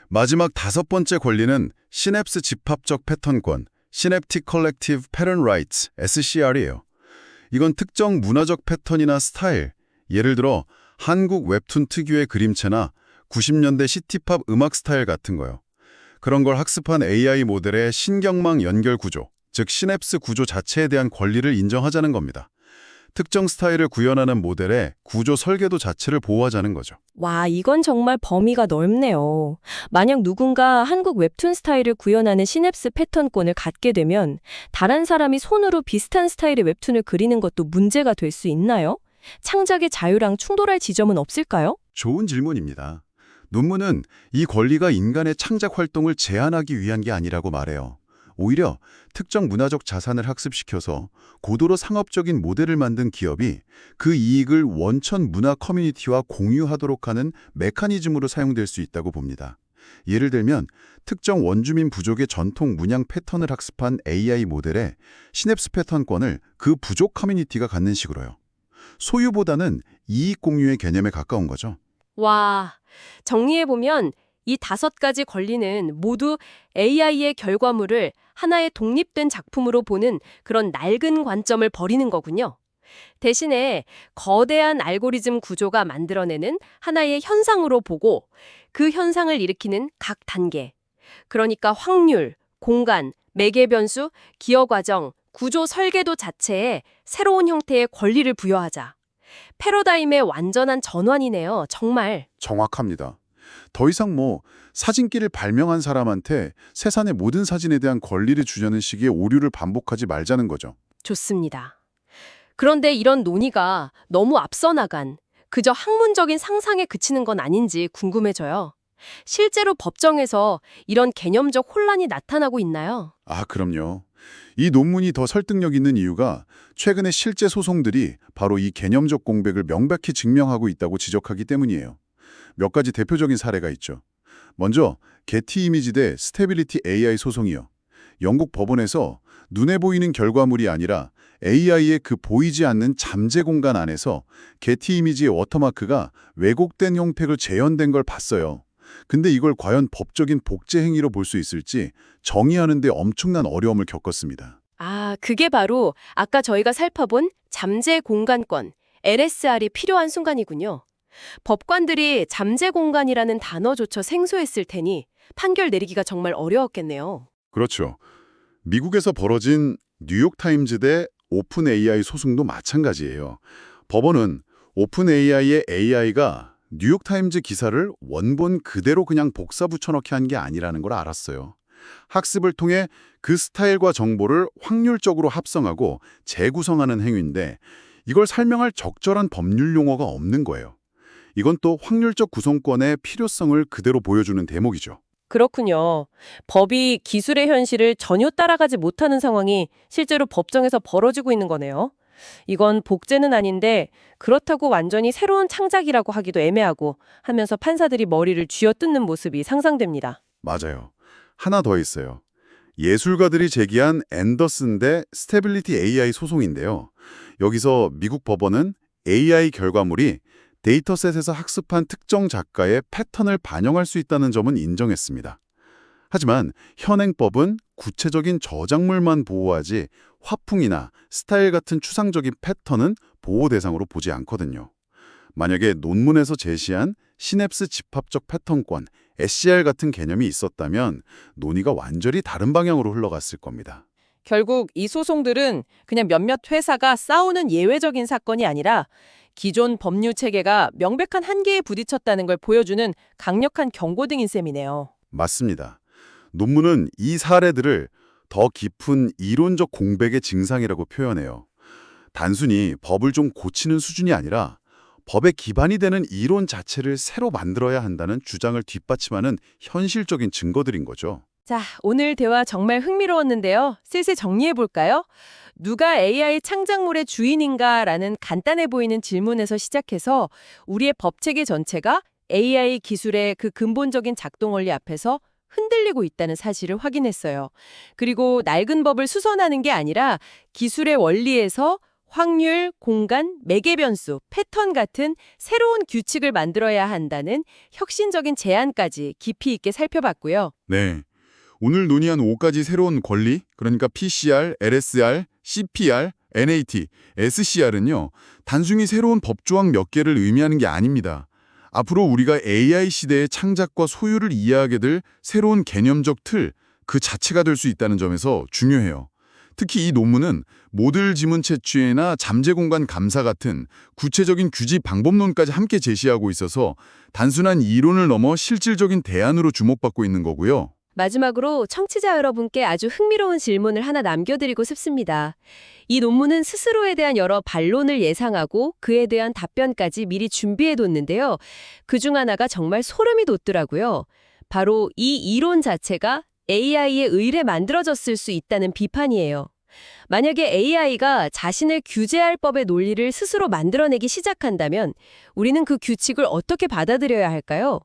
마지막 5번째 권리는 시냅스 집합적 패턴권, Synaptic Collective Pattern Rights, SCR이에요. 이건 특정 문화적 패턴이나 스타일, 예를 들어 한국 웹툰 특유의 그림체나 90년대 시티팝 음악 스타일 같은 거요. 그런 걸 학습한 AI 모델의 신경망 연결 구조, 즉 시냅스 구조 자체에 대한 권리를 인정하자는 겁니다. 특정 스타일을 구현하는 모델의 구조 설계도 자체를 보호하자는 거죠. 와, 이건 정말 범위가 넓네요. 만약 누군가 한국 웹툰 스타일을 구현하는 시냅스 패턴권을 갖게 되면 다른 사람이 손으로 비슷한 스타일의 웹툰을 그리는 것도 문제가 될 수 있나요? 창작의 자유랑 충돌할 지점은 없을까요? 좋은 질문입니다. 논문은 이 권리가 인간의 창작 활동을 제한하기 위한 게 아니라고 말해요. 오히려 특정 문화적 자산을 학습시켜서 고도로 상업적인 모델을 만든 기업이 그 이익을 원천 문화 커뮤니티와 공유하도록 하는 메커니즘으로 사용될 수 있다고 봅니다. 예를 들면 특정 원주민 부족의 전통 문양 패턴을 학습한 AI 모델에 시냅스 패턴권을 그 부족 커뮤니티가 갖는 식으로요. 소유보다는 이익 공유의 개념에 가까운 거죠. 와, 정리해보면 이 5가지 권리는 모두 AI의 결과물을 하나의 독립된 작품으로 보는 그런 낡은 관점을 버리는 거군요. 대신에 거대한 알고리즘 구조가 만들어내는 하나의 현상으로 보고 그 현상을 일으키는 각 단계, 그러니까 확률, 공간, 매개 변수, 기여 과정, 구조 설계도 자체에 새로운 형태의 권리를 부여하자. 패러다임의 완전한 전환이네요, 정말. 정확합니다. 더 이상 사진기를 발명한 사람한테 세상의 모든 사진에 대한 권리를 주려는 식의 오류를 반복하지 말자는 거죠. 좋습니다. 그런데 이런 논의가 너무 앞서 나간, 그저 학문적인 상상에 그치는 건 아닌지 궁금해져요. 실제로 법정에서 이런 개념적 혼란이 나타나고 있나요? 그럼요. 이 논문이 더 설득력 있는 이유가 최근의 실제 소송들이 바로 이 개념적 공백을 명백히 증명하고 있다고 지적하기 때문이에요. 몇 가지 대표적인 사례가 있죠. 먼저 게티 이미지 대 스테빌리티 AI 소송이요. 영국 법원에서 눈에 보이는 결과물이 아니라 AI의 그 보이지 않는 잠재 공간 안에서 게티 이미지의 워터마크가 왜곡된 형태로 재현된 걸 봤어요. 근데 이걸 과연 법적인 복제 행위로 볼 수 있을지 정의하는 데 엄청난 어려움을 겪었습니다. 그게 바로 아까 저희가 살펴본 잠재 공간권, LSR이 필요한 순간이군요. 법관들이 잠재 공간이라는 단어조차 생소했을 테니 판결 내리기가 정말 어려웠겠네요. 그렇죠. 미국에서 벌어진 뉴욕타임즈 대 오픈 AI 소송도 마찬가지예요. 법원은 오픈 AI의 AI가 뉴욕타임즈 기사를 원본 그대로 그냥 복사 붙여넣기 한 게 아니라는 걸 알았어요. 학습을 통해 그 스타일과 정보를 확률적으로 합성하고 재구성하는 행위인데 이걸 설명할 적절한 법률 용어가 없는 거예요. 이건 또 확률적 구성권의 필요성을 그대로 보여주는 대목이죠. 그렇군요. 법이 기술의 현실을 전혀 따라가지 못하는 상황이 실제로 법정에서 벌어지고 있는 거네요. 이건 복제는 아닌데 그렇다고 완전히 새로운 창작이라고 하기도 애매하고 하면서 판사들이 머리를 쥐어뜯는 모습이 상상됩니다. 맞아요. 하나 더 있어요. 예술가들이 제기한 앤더슨 대 스테빌리티 AI 소송인데요. 여기서 미국 법원은 AI 결과물이 데이터셋에서 학습한 특정 작가의 패턴을 반영할 수 있다는 점은 인정했습니다. 하지만 현행법은 구체적인 저작물만 보호하지 화풍이나 스타일 같은 추상적인 패턴은 보호 대상으로 보지 않거든요. 만약에 논문에서 제시한 시냅스 집합적 패턴권, SCR 같은 개념이 있었다면 논의가 완전히 다른 방향으로 흘러갔을 겁니다. 결국 이 소송들은 그냥 몇몇 회사가 싸우는 예외적인 사건이 아니라 기존 법률 체계가 명백한 한계에 부딪혔다는 걸 보여주는 강력한 경고등인 셈이네요. 맞습니다. 논문은 이 사례들을 더 깊은 이론적 공백의 증상이라고 표현해요. 단순히 법을 좀 고치는 수준이 아니라 법의 기반이 되는 이론 자체를 새로 만들어야 한다는 주장을 뒷받침하는 현실적인 증거들인 거죠. 자, 오늘 대화 정말 흥미로웠는데요. 슬슬 정리해볼까요? 누가 AI 창작물의 주인인가라는 간단해 보이는 질문에서 시작해서 우리의 법체계 전체가 AI 기술의 그 근본적인 작동 원리 앞에서 흔들리고 있다는 사실을 확인했어요. 그리고 낡은 법을 수선하는 게 아니라 기술의 원리에서 확률, 공간, 매개 변수, 패턴 같은 새로운 규칙을 만들어야 한다는 혁신적인 제안까지 깊이 있게 살펴봤고요. 네. 오늘 논의한 5가지 새로운 권리, 그러니까 PCR, LSR, CPR, NAT, SCR은요, 단순히 새로운 법조항 몇 개를 의미하는 게 아닙니다. 앞으로 우리가 AI 시대의 창작과 소유를 이해하게 될 새로운 개념적 틀, 그 자체가 될 수 있다는 점에서 중요해요. 특히 이 논문은 모듈 지문 채취나 잠재 공간 감사 같은 구체적인 규지 방법론까지 함께 제시하고 있어서 단순한 이론을 넘어 실질적인 대안으로 주목받고 있는 거고요. 마지막으로 청취자 여러분께 아주 흥미로운 질문을 하나 남겨드리고 싶습니다. 이 논문은 스스로에 대한 여러 반론을 예상하고 그에 대한 답변까지 미리 준비해뒀는데요. 그중 하나가 정말 소름이 돋더라고요. 바로 이 이론 자체가 AI에 의뢰 만들어졌을 수 있다는 비판이에요. 만약에 AI가 자신을 규제할 법의 논리를 스스로 만들어내기 시작한다면 우리는 그 규칙을 어떻게 받아들여야 할까요?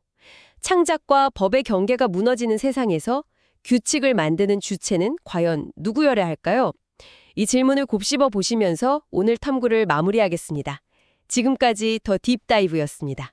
창작과 법의 경계가 무너지는 세상에서 규칙을 만드는 주체는 과연 누구여야 할까요? 이 질문을 곱씹어 보시면서 오늘 탐구를 마무리하겠습니다. 지금까지 더 딥다이브였습니다.